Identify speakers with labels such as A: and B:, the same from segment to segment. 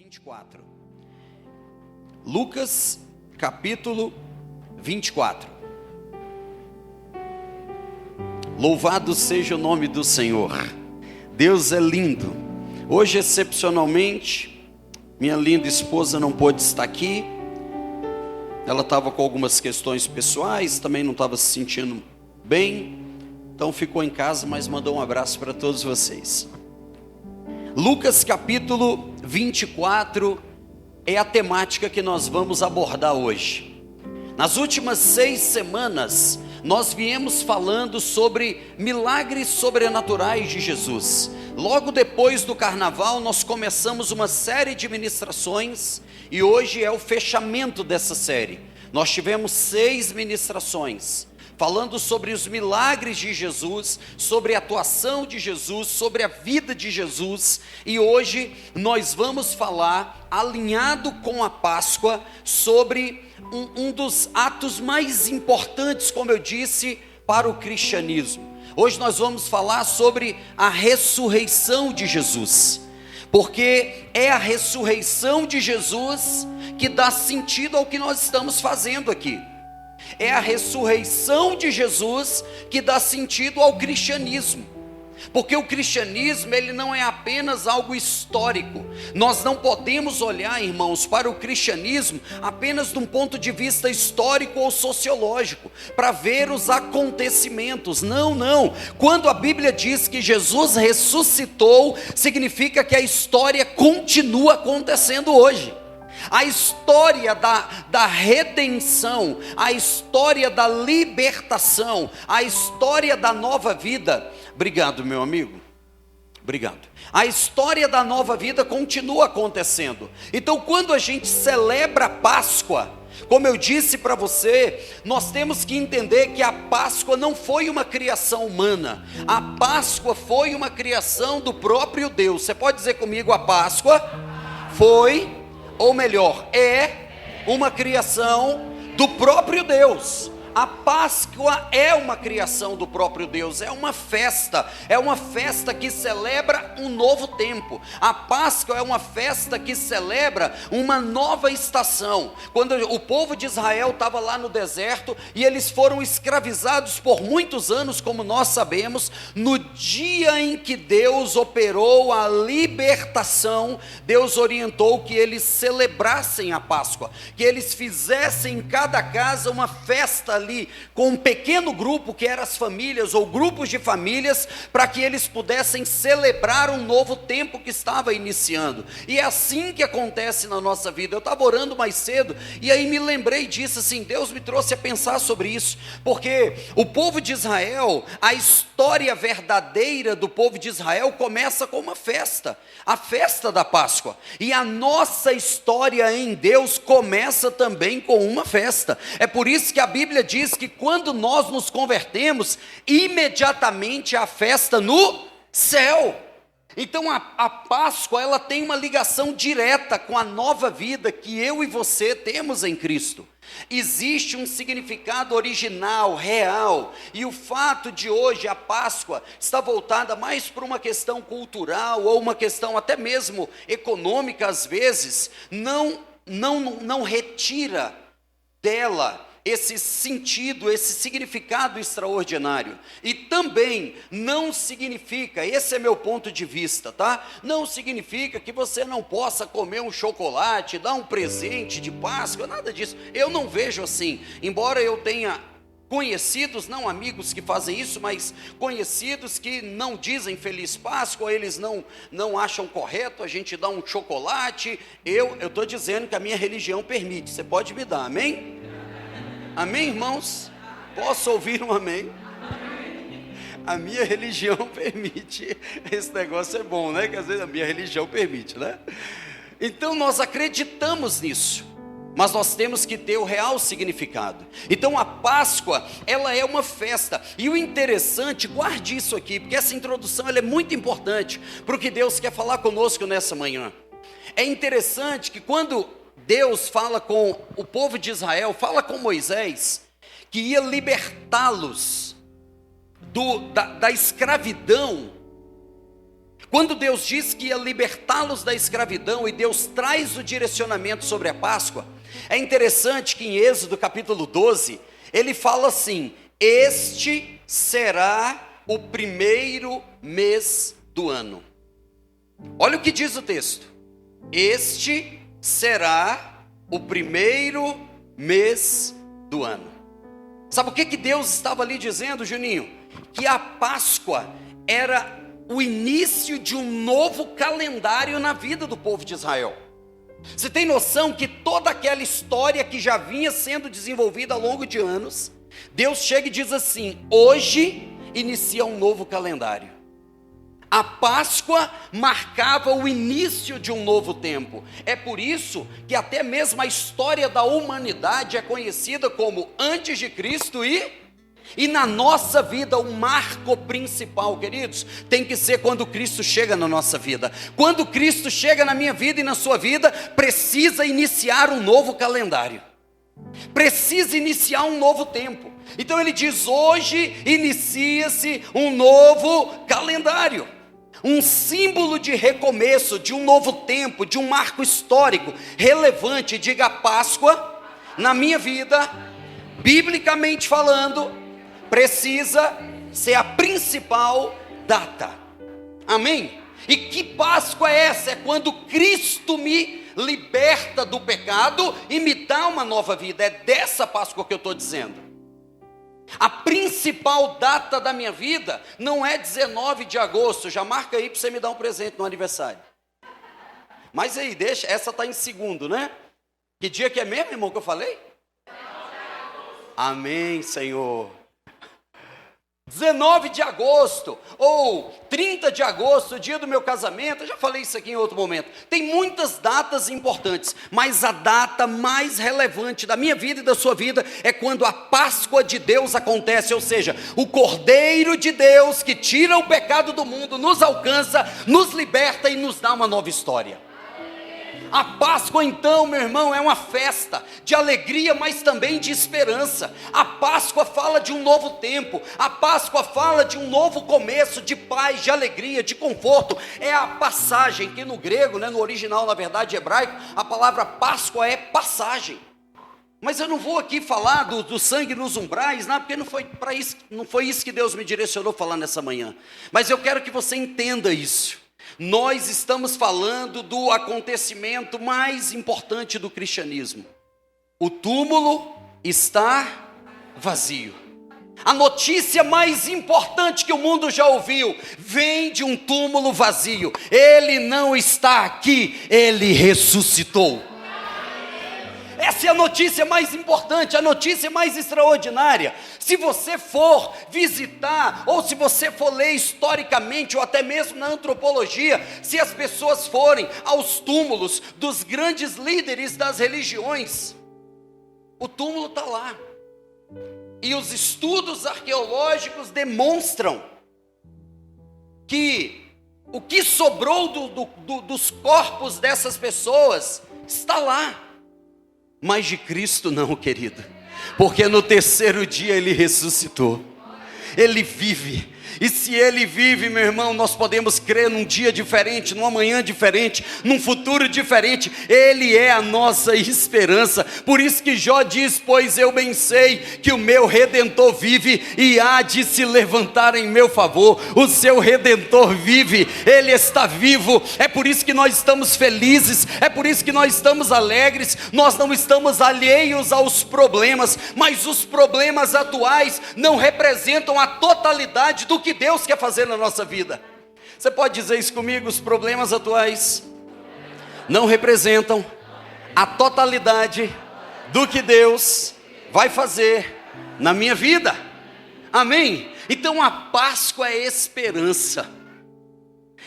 A: 24. Lucas, capítulo 24. Louvado seja o nome do Senhor. Deus é lindo. Hoje, excepcionalmente, minha linda esposa não pôde estar aqui. Ela estava com algumas questões pessoais, também não estava se sentindo bem. Então ficou em casa, mas mandou um abraço para todos vocês. Lucas capítulo 24 é a temática que nós vamos abordar hoje. Nas últimas 6 semanas, nós viemos falando sobre milagres sobrenaturais de Jesus. Logo depois do carnaval, nós começamos uma série de ministrações e hoje é o fechamento dessa série. Nós tivemos 6 ministrações, falando sobre os milagres de Jesus, sobre a atuação de Jesus, sobre a vida de Jesus. E hoje nós vamos falar, alinhado com a Páscoa, sobre um dos atos mais importantes, como eu disse, para o cristianismo. Hoje nós vamos falar sobre a ressurreição de Jesus, porque é a ressurreição de Jesus que dá sentido ao que nós estamos fazendo aqui. É a ressurreição de Jesus que dá sentido ao cristianismo, porque o cristianismo, ele não é apenas algo histórico. Nós não podemos olhar, irmãos, para o cristianismo apenas de um ponto de vista histórico ou sociológico, para ver os acontecimentos. Não. Quando a Bíblia diz que Jesus ressuscitou, significa que a história continua acontecendo hoje. A história da redenção, a história da libertação, a história da nova vida. Obrigado, meu amigo. Obrigado. A história da nova vida continua acontecendo. Então, quando a gente celebra a Páscoa, como eu disse para você, nós temos que entender que a Páscoa não foi uma criação humana. A Páscoa foi uma criação do próprio Deus. Você pode dizer comigo, a Páscoa foi... ou melhor, é uma criação do próprio Deus. A Páscoa é uma criação do próprio Deus, é uma festa que celebra um novo tempo. A Páscoa é uma festa que celebra uma nova estação. Quando o povo de Israel estava lá no deserto e eles foram escravizados por muitos anos, como nós sabemos, no dia em que Deus operou a libertação, Deus orientou que eles celebrassem a Páscoa, que eles fizessem em cada casa uma festa ali, com um pequeno grupo que eram as famílias ou grupos de famílias, para que eles pudessem celebrar um novo tempo que estava iniciando. E é assim que acontece na nossa vida. Eu estava orando mais cedo e aí me lembrei disso, assim, Deus me trouxe a pensar sobre isso, porque o povo de Israel, a história verdadeira do povo de Israel começa com uma festa, a festa da Páscoa, e a nossa história em Deus começa também com uma festa. É por isso que a Bíblia diz que quando nós nos convertemos, imediatamente há festa no céu. Então a Páscoa, ela tem uma ligação direta com a nova vida que eu e você temos em Cristo. Existe um significado original, real, e o fato de hoje a Páscoa está voltada mais para uma questão cultural ou uma questão até mesmo econômica, às vezes, não retira dela esse sentido, esse significado extraordinário. E também não significa, esse é meu ponto de vista, tá? Não significa que você não possa comer um chocolate, dar um presente de Páscoa, nada disso. Eu não vejo assim, embora eu tenha conhecidos, não amigos que fazem isso, mas conhecidos que não dizem Feliz Páscoa, eles não acham correto a gente dar um chocolate. Eu estou dizendo que a minha religião permite, você pode me dar, amém? Amém, irmãos? Posso ouvir um amém? A minha religião permite. Esse negócio é bom, né? Que às vezes a minha religião permite, né? Então nós acreditamos nisso, mas nós temos que ter o real significado. Então a Páscoa, ela é uma festa. E o interessante, guarde isso aqui, porque essa introdução ela é muito importante para o que Deus quer falar conosco nessa manhã. É interessante que quando Deus fala com o povo de Israel, fala com Moisés, que ia libertá-los da escravidão. Quando Deus diz que ia libertá-los da escravidão e Deus traz o direcionamento sobre a Páscoa, é interessante que em Êxodo capítulo 12, ele fala assim: este será o primeiro mês do ano. Olha o que diz o texto: este será o primeiro mês do ano. Sabe o que Deus estava ali dizendo, Juninho? Que a Páscoa era o início de um novo calendário na vida do povo de Israel. Você tem noção que toda aquela história que já vinha sendo desenvolvida ao longo de anos, Deus chega e diz assim: hoje inicia um novo calendário. A Páscoa marcava o início de um novo tempo. É por isso que até mesmo a história da humanidade é conhecida como antes de Cristo e na nossa vida o marco principal, queridos, tem que ser quando Cristo chega na nossa vida. Quando Cristo chega na minha vida e na sua vida, precisa iniciar um novo calendário. Precisa iniciar um novo tempo. Então ele diz: hoje inicia-se um novo calendário. Um símbolo de recomeço, de um novo tempo, de um marco histórico relevante. Diga: Páscoa, na minha vida, biblicamente falando, precisa ser a principal data. Amém? E que Páscoa é essa? É quando Cristo me liberta do pecado e me dá uma nova vida. É dessa Páscoa que eu estou dizendo. A principal data da minha vida não é 19 de agosto. Já marca aí para você me dar um presente no aniversário. Mas aí, deixa, essa está em segundo, né? Que dia que é mesmo, irmão, que eu falei? Amém, Senhor. 19 de agosto, ou 30 de agosto, dia do meu casamento. Eu já falei isso aqui em outro momento. Tem muitas datas importantes, mas a data mais relevante da minha vida e da sua vida é quando a Páscoa de Deus acontece, ou seja, o Cordeiro de Deus que tira o pecado do mundo, nos alcança, nos liberta e nos dá uma nova história. A Páscoa então, meu irmão, é uma festa de alegria, mas também de esperança. A Páscoa fala de um novo tempo. A Páscoa fala de um novo começo, de paz, de alegria, de conforto. É a passagem, que no grego, no original, na verdade, hebraico, a palavra Páscoa é passagem. Mas eu não vou aqui falar do sangue nos umbrais, não, porque não foi isso que Deus me direcionou a falar nessa manhã. Mas eu quero que você entenda isso. Nós estamos falando do acontecimento mais importante do cristianismo. O túmulo está vazio. A notícia mais importante que o mundo já ouviu vem de um túmulo vazio. Ele não está aqui, ele ressuscitou. Essa é a notícia mais importante, a notícia mais extraordinária. Se você for visitar, ou se você for ler historicamente, ou até mesmo na antropologia, se as pessoas forem aos túmulos dos grandes líderes das religiões, o túmulo está lá. E os estudos arqueológicos demonstram que o que sobrou dos corpos dessas pessoas está lá. Mas de Cristo não, querido, porque no terceiro dia Ele ressuscitou, Ele vive. E se Ele vive, meu irmão, nós podemos crer num dia diferente, numa manhã diferente, num futuro diferente. Ele é a nossa esperança. Por isso que Jó diz: pois eu bem sei que o meu Redentor vive e há de se levantar em meu favor. O seu Redentor vive, Ele está vivo. É por isso que nós estamos felizes, é por isso que nós estamos alegres. Nós não estamos alheios aos problemas, mas os problemas atuais não representam a totalidade do que Deus quer fazer na nossa vida. Você pode dizer isso comigo? Os problemas atuais não representam a totalidade do que Deus vai fazer na minha vida. Amém? Então a Páscoa é esperança.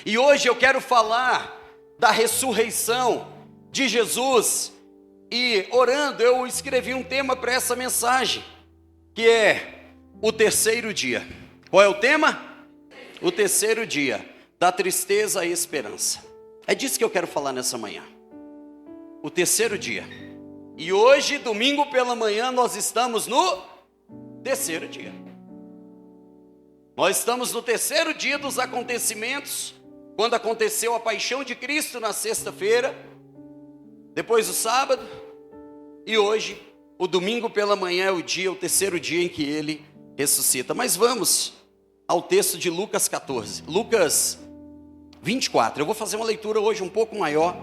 A: E hoje eu quero falar da ressurreição de Jesus. E orando, eu escrevi um tema para essa mensagem, que é o terceiro dia. Qual é o tema? O terceiro dia, da tristeza à esperança. É disso que eu quero falar nessa manhã. O terceiro dia. E hoje, domingo pela manhã, nós estamos no terceiro dia. Nós estamos no terceiro dia dos acontecimentos quando aconteceu a paixão de Cristo na sexta-feira, depois o sábado, e hoje, o domingo pela manhã é o terceiro dia em que ele ressuscita. Mas vamos ao texto de Lucas 14, Lucas 24. Eu vou fazer uma leitura hoje um pouco maior.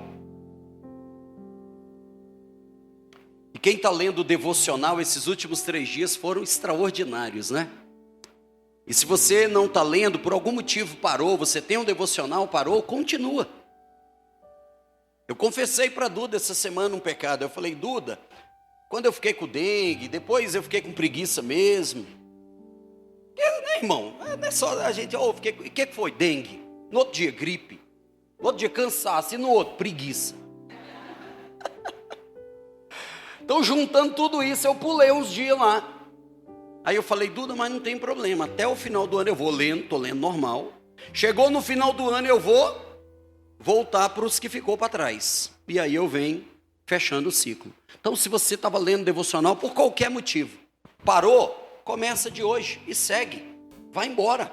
A: E quem está lendo o devocional, esses últimos 3 dias foram extraordinários, né? E se você não está lendo, por algum motivo parou, você tem um devocional, parou, continua. Eu confessei para a Duda essa semana um pecado. Eu falei, Duda, quando eu fiquei com dengue, depois eu fiquei com preguiça mesmo. Né, irmão? Não é só a gente, o que foi? Dengue. No outro dia, gripe. No outro dia, cansaço. E no outro, preguiça. Então, juntando tudo isso, eu pulei uns dias lá. Aí eu falei, Duda, mas não tem problema. Até o final do ano eu vou lendo, estou lendo normal. Chegou no final do ano, eu vou voltar para os que ficou para trás. E aí eu venho fechando o ciclo. Então, se você estava lendo devocional por qualquer motivo, parou, começa de hoje e segue. Vai embora.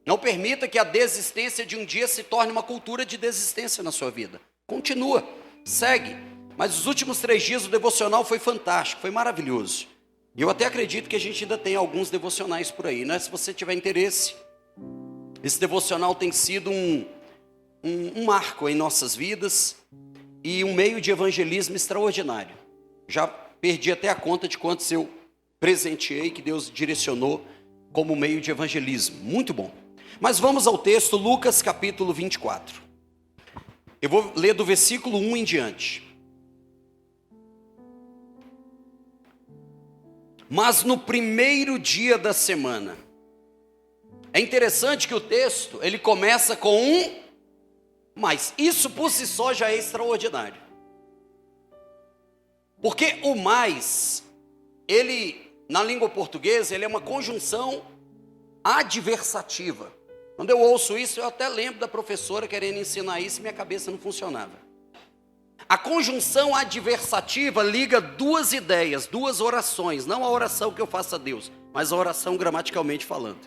A: Não permita que a desistência de um dia se torne uma cultura de desistência na sua vida. Continua, segue. Mas os últimos 3 dias o devocional foi fantástico, foi maravilhoso. E eu até acredito que a gente ainda tem alguns devocionais por aí, né? Se você tiver interesse. Esse devocional tem sido um marco em nossas vidas e um meio de evangelismo extraordinário. Já perdi até a conta de quantos eu presenteei, que Deus direcionou como meio de evangelismo. Muito bom. Mas vamos ao texto, Lucas capítulo 24. Eu vou ler do versículo 1 em diante. Mas no primeiro dia da semana. É interessante que o texto, ele começa com mas. Isso por si só já é extraordinário. Porque o mais, ele, na língua portuguesa, ele é uma conjunção adversativa. Quando eu ouço isso, eu até lembro da professora querendo ensinar isso e minha cabeça não funcionava. A conjunção adversativa liga 2 ideias, 2 orações, não a oração que eu faço a Deus, mas a oração gramaticalmente falando.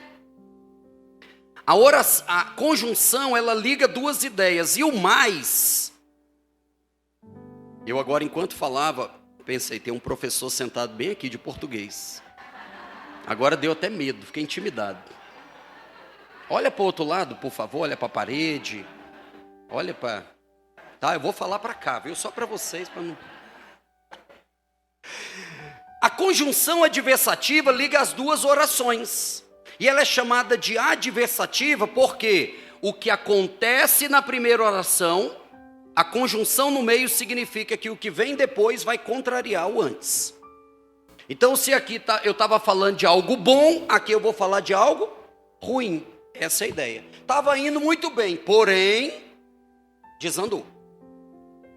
A: A conjunção, ela liga 2 ideias, e o mais, eu agora enquanto falava, pensei, tem um professor sentado bem aqui de português, agora deu até medo, fiquei intimidado. Olha para o outro lado, por favor, olha para a parede, olha para... Tá, eu vou falar para cá, viu? Só para vocês, para não... A conjunção adversativa liga as 2 orações. E ela é chamada de adversativa porque o que acontece na primeira oração, a conjunção no meio significa que o que vem depois vai contrariar o antes. Então, se aqui eu estava falando de algo bom, aqui eu vou falar de algo ruim. Essa é a ideia. Estava indo muito bem, porém, desandou.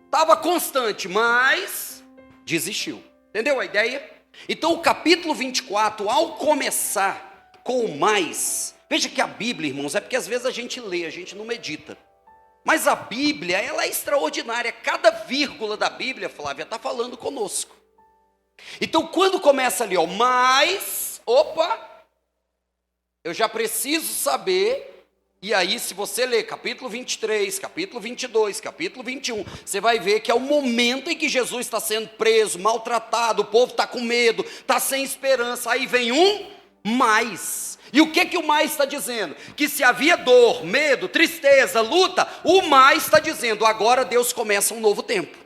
A: Estava constante, mas desistiu. Entendeu a ideia? Então o capítulo 24, ao começar com o mais, veja que a Bíblia, irmãos, é porque às vezes a gente lê, a gente não medita. Mas a Bíblia, ela é extraordinária. Cada vírgula da Bíblia, Flávia, está falando conosco. Então quando começa ali, mais, eu já preciso saber. E aí, se você ler capítulo 23, capítulo 22, capítulo 21, você vai ver que é o momento em que Jesus está sendo preso, maltratado, o povo está com medo, está sem esperança. Aí vem mais. E o que o mais está dizendo? Que se havia dor, medo, tristeza, luta, o mais está dizendo, agora Deus começa um novo tempo.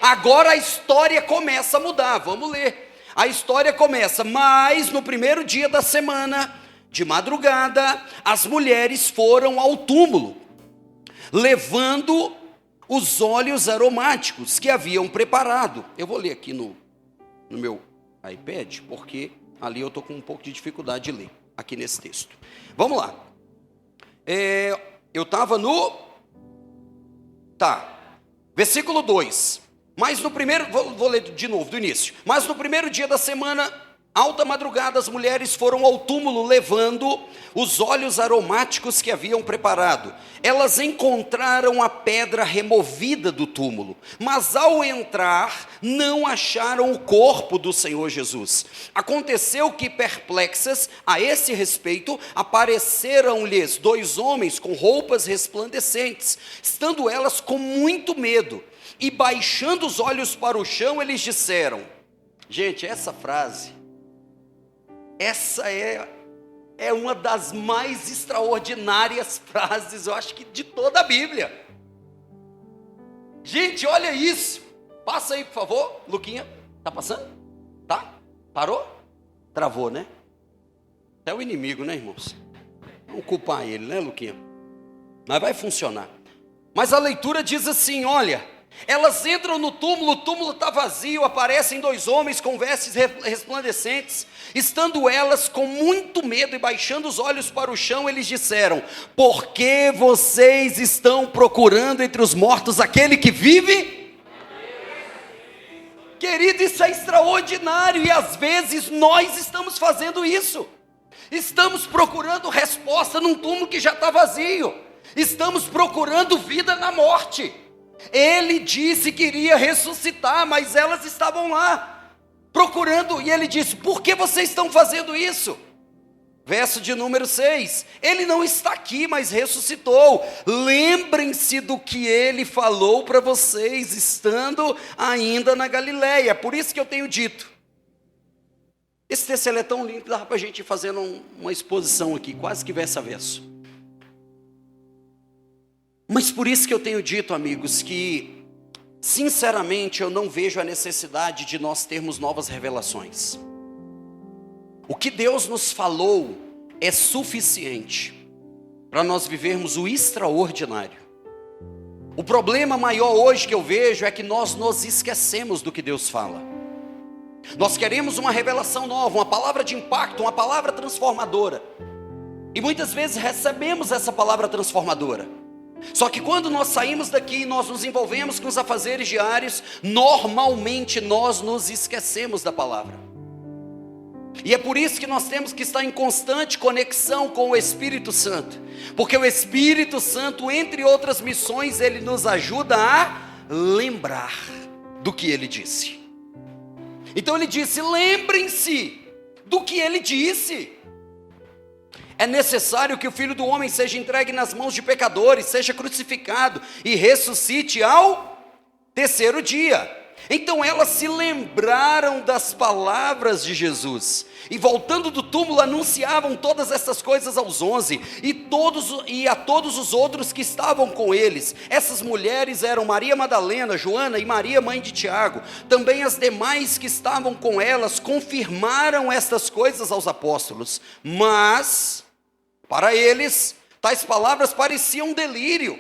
A: Agora a história começa a mudar, vamos ler. A história começa, mas no primeiro dia da semana... De madrugada, as mulheres foram ao túmulo, levando os óleos aromáticos que haviam preparado. Eu vou ler aqui no meu iPad, porque ali eu estou com um pouco de dificuldade de ler, aqui nesse texto. Vamos lá. Eu estava no... versículo 2. Mas no primeiro... Vou ler de novo, do início. Mas no primeiro dia da semana... Alta madrugada, as mulheres foram ao túmulo levando os óleos aromáticos que haviam preparado. Elas encontraram a pedra removida do túmulo, mas ao entrar, não acharam o corpo do Senhor Jesus. Aconteceu que, perplexas a esse respeito, apareceram-lhes 2 homens com roupas resplandecentes, estando elas com muito medo, e baixando os olhos para o chão, eles disseram... Gente, essa frase... Essa é uma das mais extraordinárias frases, eu acho que de toda a Bíblia. Gente, olha isso. Passa aí, por favor, Luquinha. Tá passando? Tá? Parou? Travou, né? É o inimigo, né, irmãos? Vamos culpar ele, né, Luquinha? Mas vai funcionar. Mas a leitura diz assim, olha... Elas entram no túmulo, o túmulo está vazio, aparecem 2 homens com vestes resplandecentes, estando elas com muito medo e baixando os olhos para o chão, eles disseram, por que vocês estão procurando entre os mortos aquele que vive? Querido, isso é extraordinário, e às vezes nós estamos fazendo isso, estamos procurando resposta num túmulo que já está vazio, estamos procurando vida na morte. Ele disse que iria ressuscitar, mas elas estavam lá, procurando, e ele disse, por que vocês estão fazendo isso? Verso de número 6, ele não está aqui, mas ressuscitou, lembrem-se do que ele falou para vocês, estando ainda na Galileia, por isso que eu tenho dito, esse texto é tão lindo, que dá para a gente ir fazendo uma exposição aqui, quase que verso a verso. Mas por isso que eu tenho dito, amigos, que sinceramente eu não vejo a necessidade de nós termos novas revelações. O que Deus nos falou é suficiente para nós vivermos o extraordinário. O problema maior hoje que eu vejo é que nós nos esquecemos do que Deus fala. Nós queremos uma revelação nova, uma palavra de impacto, uma palavra transformadora. E muitas vezes recebemos essa palavra transformadora. Só que quando nós saímos daqui, nós nos envolvemos com os afazeres diários, normalmente nós nos esquecemos da palavra. E é por isso que nós temos que estar em constante conexão com o Espírito Santo, porque o Espírito Santo, entre outras missões, ele nos ajuda a lembrar do que ele disse. Então ele disse, lembrem-se do que ele disse. É necessário que o Filho do Homem seja entregue nas mãos de pecadores, seja crucificado e ressuscite ao 3º dia. Então elas se lembraram das palavras de Jesus, e voltando do túmulo anunciavam todas essas coisas aos 11, e a todos os outros que estavam com eles. Essas mulheres eram Maria Madalena, Joana e Maria, mãe de Tiago. Também as demais que estavam com elas confirmaram estas coisas aos apóstolos, mas... para eles, tais palavras pareciam um delírio.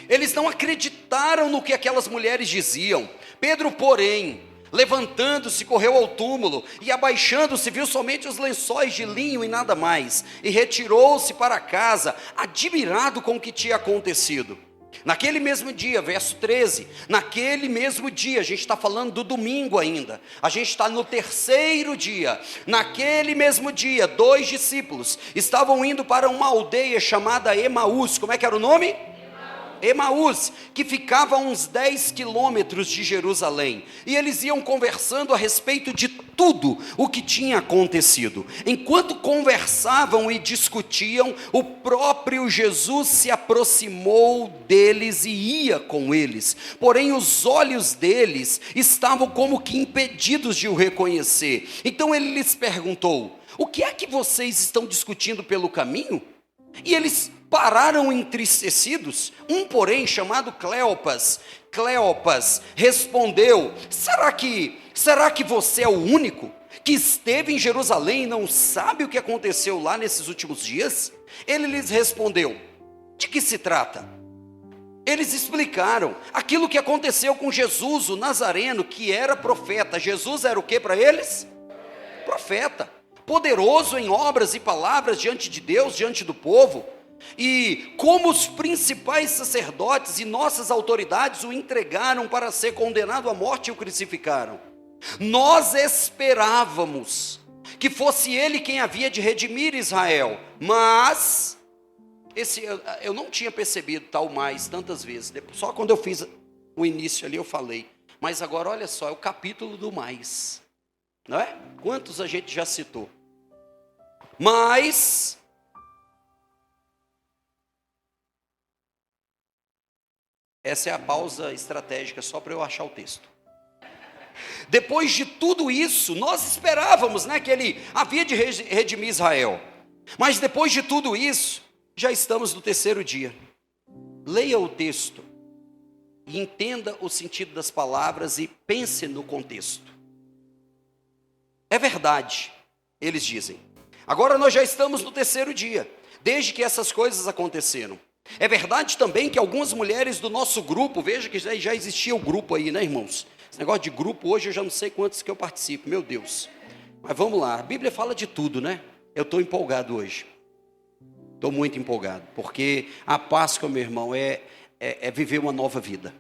A: Eles não acreditaram no que aquelas mulheres diziam. Pedro, porém, levantando-se, correu ao túmulo, e abaixando-se, viu somente os lençóis de linho e nada mais, e retirou-se para casa, admirado com o que tinha acontecido. Naquele mesmo dia, verso 13, naquele mesmo dia, a gente está falando do domingo ainda, a gente está no 3º dia, naquele mesmo dia, 2 discípulos estavam indo para uma aldeia chamada Emaús. Como é que era o nome? Emaús, que ficava a uns 10 quilômetros de Jerusalém, e eles iam conversando a respeito de tudo o que tinha acontecido. Enquanto conversavam e discutiam, o próprio Jesus se aproximou deles e ia com eles, porém os olhos deles estavam como que impedidos de o reconhecer. Então ele lhes perguntou, o que é que vocês estão discutindo pelo caminho? E eles pararam entristecidos. Um, porém, chamado Cleopas, respondeu, será que você é o único que esteve em Jerusalém e não sabe o que aconteceu lá nesses últimos dias? Ele lhes respondeu, de que se trata? Eles explicaram aquilo que aconteceu com Jesus, o Nazareno, que era profeta. Jesus era o que para eles? Profeta, poderoso em obras e palavras diante de Deus, diante do povo. E como os principais sacerdotes e nossas autoridades o entregaram para ser condenado à morte e o crucificaram. Nós esperávamos que fosse ele quem havia de redimir Israel, mas eu não tinha percebido tal mais tantas vezes, só quando eu fiz o início ali eu falei, mas agora olha só, é o capítulo do mais, não é? Quantos a gente já citou? Mas essa é a pausa estratégica só para eu achar o texto. Depois de tudo isso, nós esperávamos, que ele havia de redimir Israel. Mas depois de tudo isso, já estamos no terceiro dia. Leia o texto e entenda o sentido das palavras e pense no contexto. É verdade, eles dizem. Agora nós já estamos no terceiro dia, desde que essas coisas aconteceram. É verdade também que algumas mulheres do nosso grupo, veja que já existia o grupo aí, irmãos? Esse negócio de grupo hoje eu já não sei quantos que eu participo, meu Deus. Mas vamos lá, a Bíblia fala de tudo, Eu estou empolgado hoje. Estou muito empolgado, porque a Páscoa, meu irmão, é viver uma nova vida.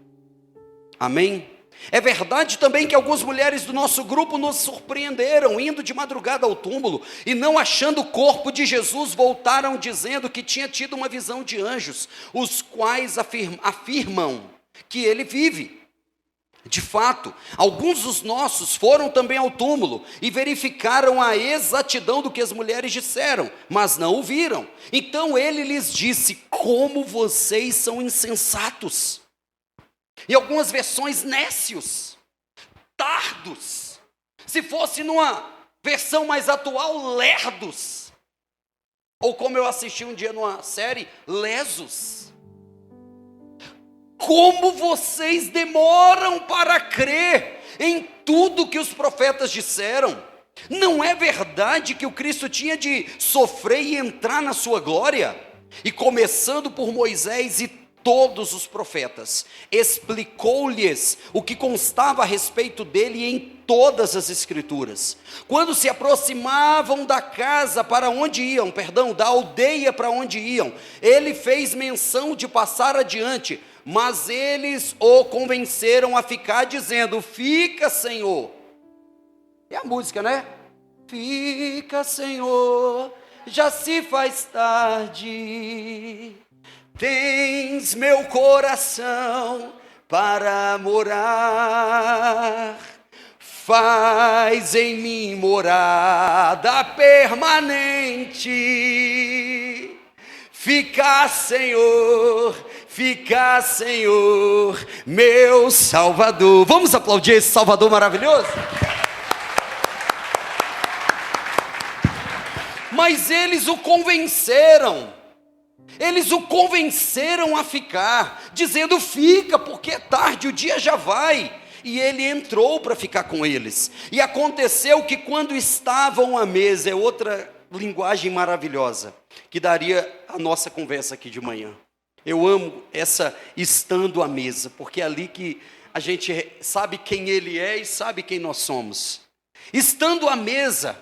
A: Amém? É verdade também que algumas mulheres do nosso grupo nos surpreenderam, indo de madrugada ao túmulo, e não achando o corpo de Jesus, voltaram dizendo que tinha tido uma visão de anjos, os quais afirmam que ele vive. De fato, alguns dos nossos foram também ao túmulo e verificaram a exatidão do que as mulheres disseram, mas não o viram. Então ele lhes disse: como vocês são insensatos. Em algumas versões, nécios, tardos. Se fosse numa versão mais atual, lerdos. Ou como eu assisti um dia numa série, lesos. Como vocês demoram para crer em tudo que os profetas disseram? Não é verdade que o Cristo tinha de sofrer e entrar na sua glória? E começando por Moisés e todos os profetas, explicou-lhes o que constava a respeito dele em todas as escrituras. Quando se aproximavam da casa para onde iam, da aldeia para onde iam, ele fez menção de passar adiante, mas eles o convenceram a ficar, dizendo: fica, Senhor. É a música, Fica, Senhor, já se faz tarde. Tens meu coração para morar. Faz em mim morada permanente. Fica, Senhor, meu Salvador. Vamos aplaudir esse Salvador maravilhoso? Mas eles o convenceram a ficar, dizendo: fica, porque é tarde, o dia já vai. E ele entrou para ficar com eles. E aconteceu que quando estavam à mesa, é outra linguagem maravilhosa, que daria a nossa conversa aqui de manhã. Eu amo essa estando à mesa, porque é ali que a gente sabe quem ele é e sabe quem nós somos. Estando à mesa,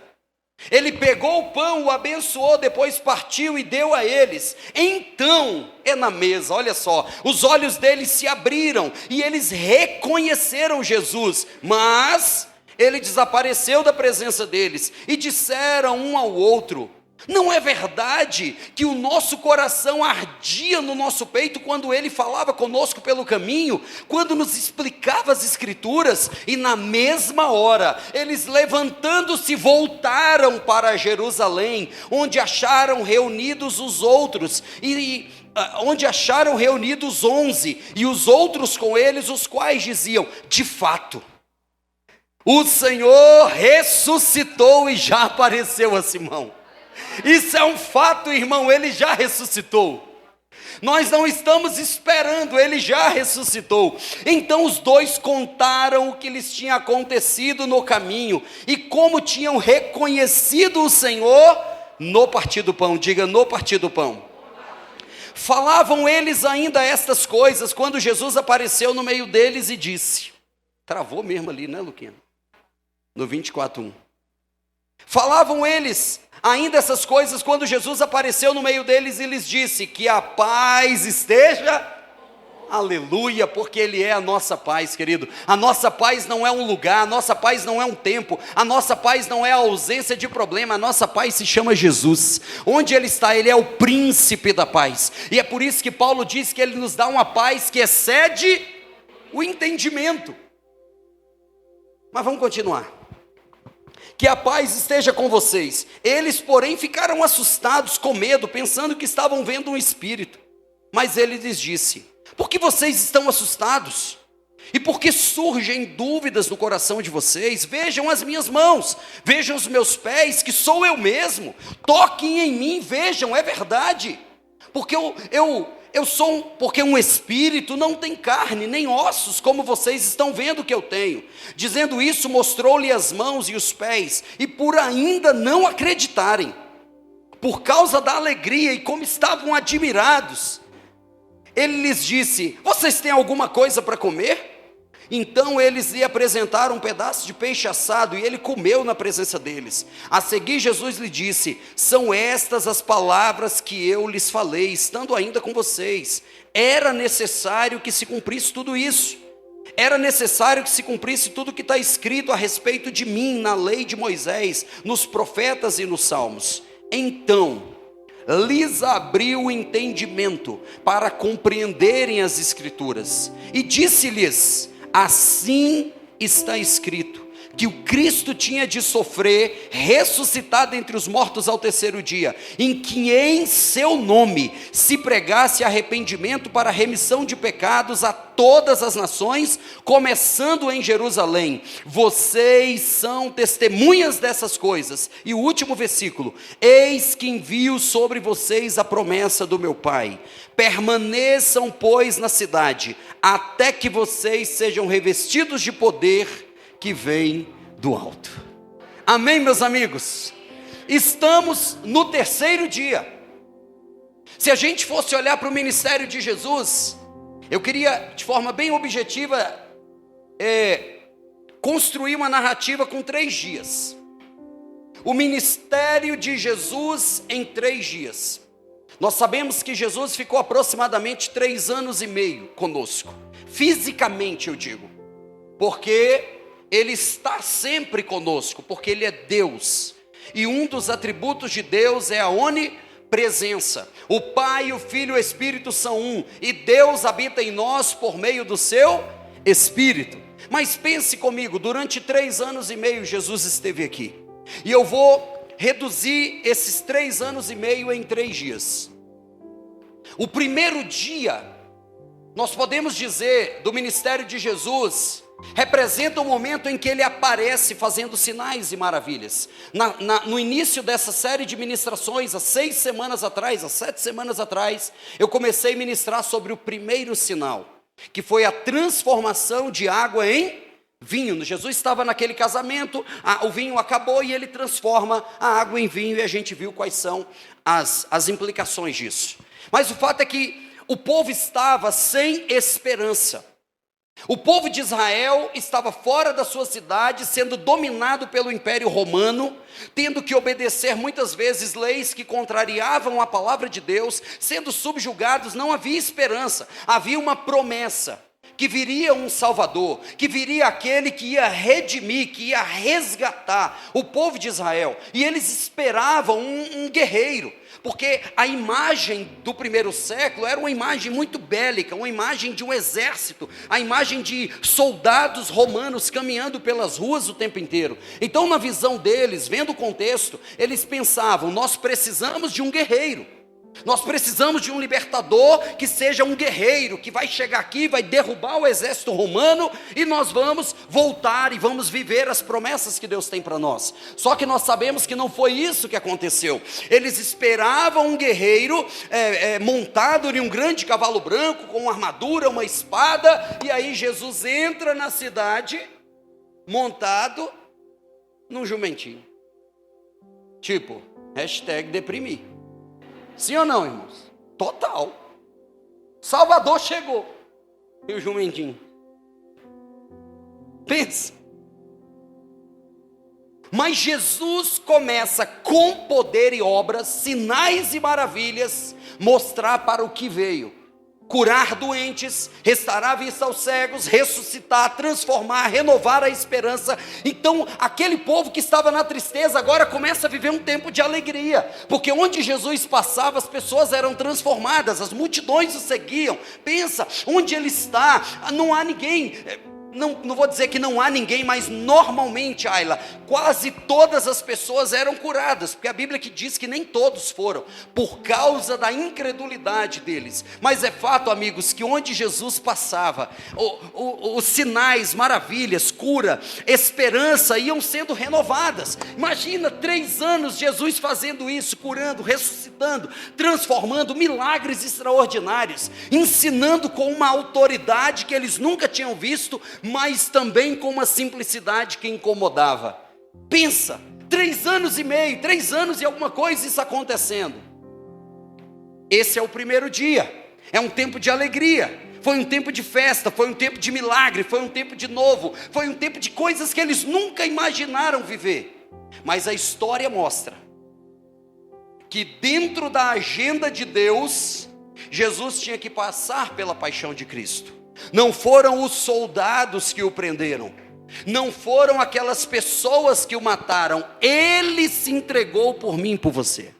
A: ele pegou o pão, o abençoou, depois partiu e deu a eles. Então, na mesa, olha só, os olhos deles se abriram e eles reconheceram Jesus, mas ele desapareceu da presença deles e disseram um ao outro: não é verdade que o nosso coração ardia no nosso peito quando ele falava conosco pelo caminho, quando nos explicava as escrituras? E na mesma hora, eles levantando-se voltaram para Jerusalém, onde acharam reunidos os outros, onde acharam reunidos 11, e os outros com eles, os quais diziam: de fato, o Senhor ressuscitou e já apareceu a Simão. Isso é um fato, irmão, ele já ressuscitou. Nós não estamos esperando, ele já ressuscitou. Então os dois contaram o que lhes tinha acontecido no caminho e como tinham reconhecido o Senhor no partir do pão. Diga: no partir do pão. Falavam eles ainda estas coisas quando Jesus apareceu no meio deles e disse: travou mesmo ali, Luquinha? No 24:1. Falavam eles ainda essas coisas quando Jesus apareceu no meio deles e lhes disse: que a paz esteja. aleluia, porque Ele é a nossa paz, querido. A nossa paz não é um lugar, a nossa paz não é um tempo, a nossa paz não é a ausência de problema, a nossa paz se chama Jesus. Onde Ele está? Ele é o príncipe da paz. E é por isso que Paulo diz que Ele nos dá uma paz que excede o entendimento. Mas vamos continuar. Que a paz esteja com vocês. Eles, porém, ficaram assustados, com medo, pensando que estavam vendo um espírito. Mas Ele lhes disse: por que vocês estão assustados? E por que surgem dúvidas no coração de vocês? Vejam as minhas mãos, vejam os meus pés, que sou eu mesmo. Toquem em mim, vejam, é verdade. Porque porque um espírito não tem carne, nem ossos, como vocês estão vendo que eu tenho. Dizendo isso, mostrou-lhe as mãos e os pés, e por ainda não acreditarem, por causa da alegria e como estavam admirados, Ele lhes disse: vocês têm alguma coisa para comer? Então eles lhe apresentaram um pedaço de peixe assado, e Ele comeu na presença deles. A seguir Jesus lhe disse: são estas as palavras que eu lhes falei, estando ainda com vocês. Era necessário que se cumprisse tudo isso. Era necessário que se cumprisse tudo que está escrito a respeito de mim, na lei de Moisés, nos profetas e nos salmos. Então lhes abriu o entendimento para compreenderem as Escrituras, e disse-lhes: assim está escrito, que o Cristo tinha de sofrer, ressuscitar dentre os mortos ao terceiro dia, em que em seu nome se pregasse arrependimento para remissão de pecados a todas as nações, começando em Jerusalém. Vocês são testemunhas dessas coisas. E o último versículo: eis que envio sobre vocês a promessa do meu Pai. Permaneçam, pois, na cidade, até que vocês sejam revestidos de poder que vem do alto. Amém, meus amigos? Estamos no terceiro dia. Se a gente fosse olhar para o ministério de Jesus, eu queria, de forma bem objetiva, construir uma narrativa com 3 dias. O ministério de Jesus em 3 dias. Nós sabemos que Jesus ficou aproximadamente 3 anos e meio conosco. Fisicamente, eu digo. Porque Ele está sempre conosco, porque Ele é Deus. E um dos atributos de Deus é a onipresença. O Pai, o Filho e o Espírito são um, e Deus habita em nós por meio do seu Espírito. Mas pense comigo, durante 3 anos e meio Jesus esteve aqui. E eu vou reduzir esses 3 anos e meio em 3 dias. O primeiro dia, nós podemos dizer, do ministério de Jesus, representa o momento em que Ele aparece fazendo sinais e maravilhas. No início dessa série de ministrações, há 6 semanas atrás, há 7 semanas atrás, eu comecei a ministrar sobre o primeiro sinal, que foi a transformação de água em vinho. Jesus estava naquele casamento, o vinho acabou e Ele transforma a água em vinho, e a gente viu quais são as implicações disso. Mas o fato é que o povo estava sem esperança. O povo de Israel estava fora da sua cidade, sendo dominado pelo Império Romano, tendo que obedecer muitas vezes leis que contrariavam a palavra de Deus, sendo subjugados. Não havia esperança, havia uma promessa, que viria um Salvador, que viria aquele que ia redimir, que ia resgatar o povo de Israel, e eles esperavam um guerreiro, porque a imagem do primeiro século era uma imagem muito bélica, uma imagem de um exército, a imagem de soldados romanos caminhando pelas ruas o tempo inteiro. Então, na visão deles, vendo o contexto, eles pensavam: nós precisamos de um guerreiro, nós precisamos de um libertador que seja um guerreiro, que vai chegar aqui, vai derrubar o exército romano, e nós vamos voltar e vamos viver as promessas que Deus tem para nós. Só que nós sabemos que não foi isso que aconteceu. Eles esperavam um guerreiro montado em um grande cavalo branco, com uma armadura, uma espada, e aí Jesus entra na cidade montado num jumentinho. Tipo, #deprimir. Sim ou não, irmãos? Total. Salvador chegou. E o jumentinho? Pensa. Mas Jesus começa com poder e obras, sinais e maravilhas, mostrar para o que veio. curar doentes, restaurar a vista aos cegos, ressuscitar, transformar, renovar a esperança. Então aquele povo que estava na tristeza agora começa a viver um tempo de alegria, porque onde Jesus passava as pessoas eram transformadas, as multidões o seguiam. Pensa, onde ele está, não há ninguém. Não vou dizer que não há ninguém, mas normalmente, Ayla, quase todas as pessoas eram curadas, porque a Bíblia que diz que nem todos foram, por causa da incredulidade deles. Mas é fato, amigos, que onde Jesus passava, os sinais, maravilhas, cura, esperança iam sendo renovadas. Imagina, 3 anos Jesus fazendo isso, curando, ressuscitando, transformando, milagres extraordinários, ensinando com uma autoridade que eles nunca tinham visto, mas também com uma simplicidade que incomodava. Pensa, 3 anos e meio, 3 anos e alguma coisa isso acontecendo. Esse é o primeiro dia, é um tempo de alegria, foi um tempo de festa, foi um tempo de milagre, foi um tempo de novo, foi um tempo de coisas que eles nunca imaginaram viver. Mas a história mostra que dentro da agenda de Deus, Jesus tinha que passar pela paixão de Cristo. Não foram os soldados que o prenderam, não foram aquelas pessoas que o mataram, ele se entregou por mim e por você.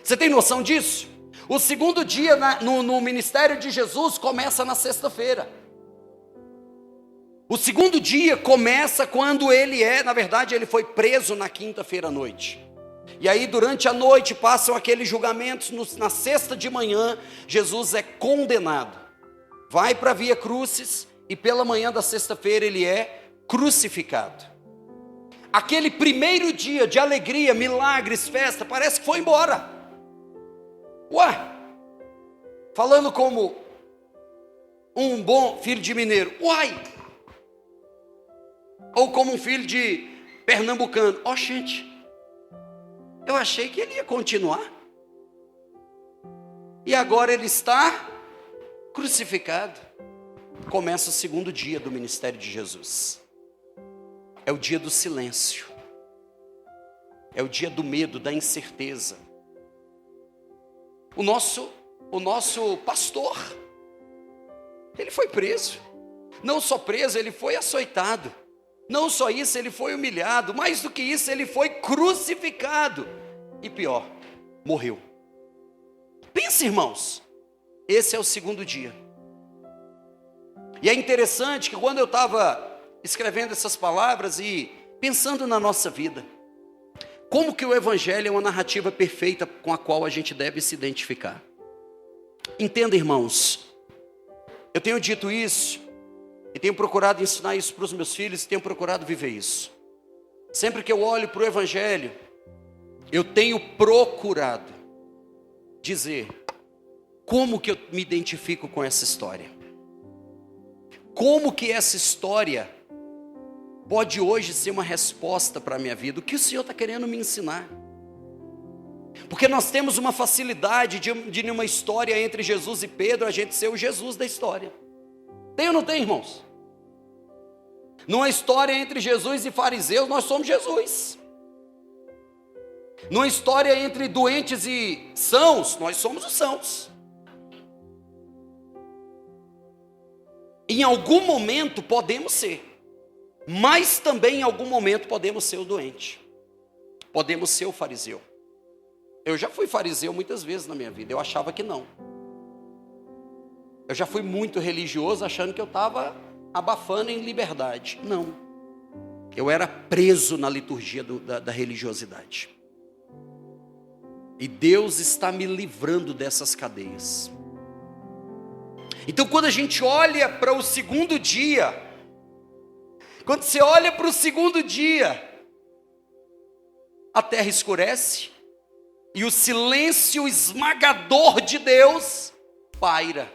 A: Você tem noção disso? O segundo dia no ministério de Jesus começa na sexta-feira. O segundo dia começa quando na verdade ele foi preso na quinta-feira à noite. E aí durante a noite passam aqueles julgamentos, na sexta de manhã Jesus é condenado. Vai para a Via Crucis e pela manhã da sexta-feira ele é crucificado. Aquele primeiro dia de alegria, milagres, festa, parece que foi embora. Ué, falando como um bom filho de mineiro, uai, ou como um filho de pernambucano, gente, eu achei que ele ia continuar, e agora ele está crucificado. Começa o segundo dia do ministério de Jesus. É o dia do silêncio, é o dia do medo, da incerteza. O nosso pastor, ele foi preso. Não só preso, ele foi açoitado. Não só isso, ele foi humilhado. Mais do que isso, ele foi crucificado. E pior, morreu. Pensa, irmãos, esse é o segundo dia. E é interessante que quando eu estava escrevendo essas palavras e pensando na nossa vida, como que o Evangelho é uma narrativa perfeita com a qual a gente deve se identificar. Entenda, irmãos, eu tenho dito isso, e tenho procurado ensinar isso para os meus filhos, e tenho procurado viver isso. Sempre que eu olho para o Evangelho, eu tenho procurado dizer como que eu me identifico com essa história. Como que essa história pode hoje ser uma resposta para a minha vida? O que o Senhor está querendo me ensinar? Porque nós temos uma facilidade de numa história entre Jesus e Pedro, a gente ser o Jesus da história. Tem ou não tem, irmãos? Numa história entre Jesus e fariseus, nós somos Jesus. Numa história entre doentes e sãos, nós somos os sãos. Em algum momento podemos ser, mas também em algum momento podemos ser o doente, podemos ser o fariseu. Eu já fui fariseu muitas vezes na minha vida, eu achava que não. Eu já fui muito religioso achando que eu estava abafando em liberdade. Não, eu era preso na liturgia da religiosidade. E Deus está me livrando dessas cadeias. Então quando a gente olha para o segundo dia, quando você olha para o segundo dia, a terra escurece e o silêncio esmagador de Deus paira.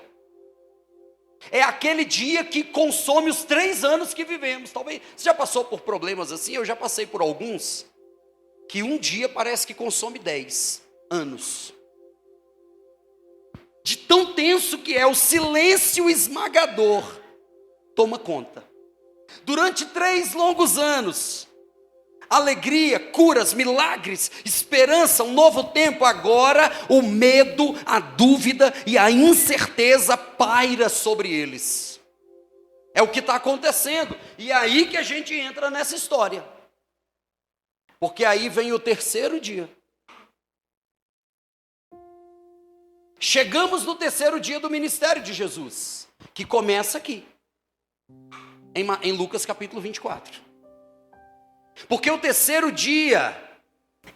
A: É aquele dia que consome os 3 anos que vivemos. Talvez você já passou por problemas assim, eu já passei por alguns, que um dia parece que consome 10 anos. De tão tenso que é, o silêncio esmagador toma conta. Durante 3 longos anos, alegria, curas, milagres, esperança, um novo tempo. Agora o medo, a dúvida e a incerteza paira sobre eles. É o que está acontecendo. E é aí que a gente entra nessa história. Porque aí vem o terceiro dia. Chegamos no terceiro dia do ministério de Jesus, que começa aqui, em Lucas capítulo 24. Porque o terceiro dia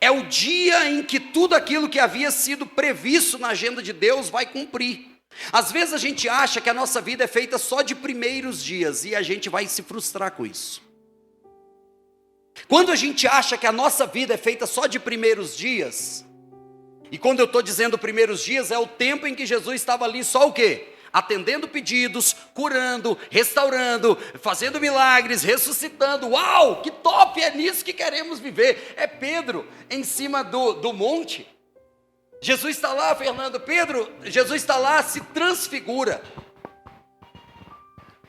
A: é o dia em que tudo aquilo que havia sido previsto na agenda de Deus vai cumprir. Às vezes a gente acha que a nossa vida é feita só de primeiros dias, e a gente vai se frustrar com isso. Quando a gente acha que a nossa vida é feita só de primeiros dias, e quando eu estou dizendo primeiros dias, é o tempo em que Jesus estava ali só o quê? Atendendo pedidos, curando, restaurando, fazendo milagres, ressuscitando. Uau, que top, é nisso que queremos viver. É Pedro em cima do monte. Jesus está lá, Fernando, Jesus está lá, se transfigura.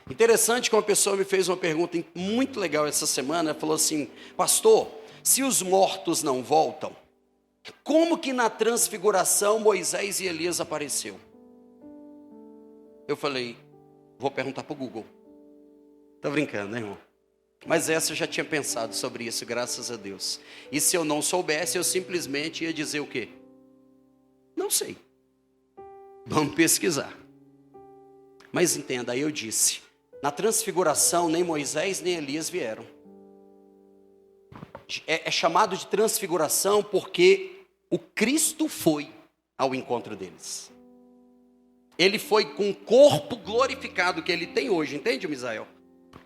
A: Interessante que uma pessoa me fez uma pergunta muito legal essa semana. Ela falou assim: pastor, se os mortos não voltam, como que na transfiguração Moisés e Elias apareceu? Eu falei, vou perguntar para o Google. Estou brincando, né, irmão? Mas essa eu já tinha pensado sobre isso, graças a Deus. E se eu não soubesse, eu simplesmente ia dizer o quê? Não sei. Vamos pesquisar. Mas entenda, aí eu disse, na transfiguração nem Moisés nem Elias vieram. É chamado de transfiguração porque o Cristo foi ao encontro deles. Ele foi com o corpo glorificado que ele tem hoje, entende, Misael?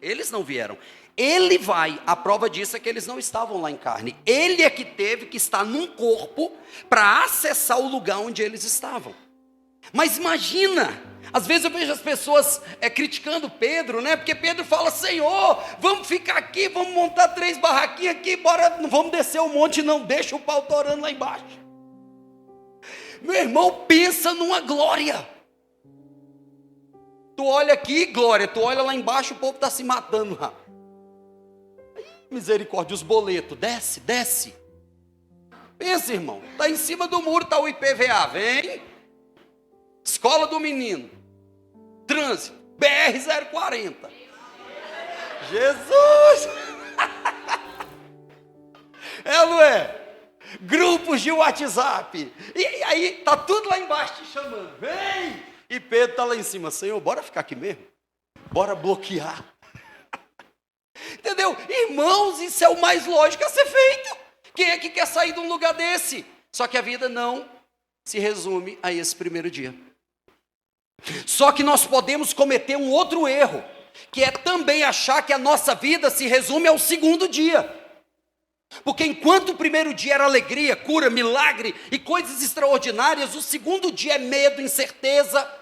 A: Eles não vieram. Ele vai, a prova disso é que eles não estavam lá em carne. Ele é que teve que estar num corpo para acessar o lugar onde eles estavam. Mas imagina, às vezes eu vejo as pessoas criticando Pedro, né? Porque Pedro fala, Senhor, vamos ficar aqui, vamos montar 3 barraquinhas aqui, bora, não vamos descer o monte não, deixa o pau torando lá embaixo. Meu irmão, pensa numa glória. Tu olha aqui, glória, tu olha lá embaixo, o povo está se matando lá. Misericórdia, os boletos, desce. Pensa, irmão, está em cima do muro, está o IPVA, vem. Escola do menino, trânsito, BR-040. Jesus! É, não é? Grupos de WhatsApp. E aí, está tudo lá embaixo te chamando, vem! E Pedro está lá em cima, Senhor, bora ficar aqui mesmo? Bora bloquear. Entendeu? Irmãos, isso é o mais lógico a ser feito. Quem é que quer sair de um lugar desse? Só que a vida não se resume a esse primeiro dia. Só que nós podemos cometer um outro erro, que é também achar que a nossa vida se resume ao segundo dia. Porque enquanto o primeiro dia era alegria, cura, milagre e coisas extraordinárias, o segundo dia é medo, incerteza,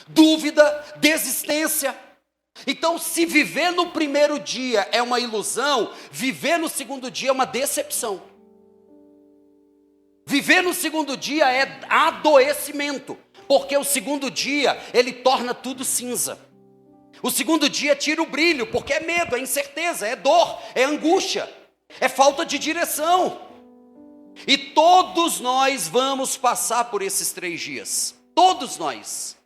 A: dúvida, desistência. Então, se viver no primeiro dia é uma ilusão, viver no segundo dia é uma decepção. Viver no segundo dia é adoecimento, porque o segundo dia, ele torna tudo cinza. O segundo dia tira o brilho, porque é medo, é incerteza, é dor, é angústia, é falta de direção. E todos nós vamos passar por esses 3 dias. Todos nós.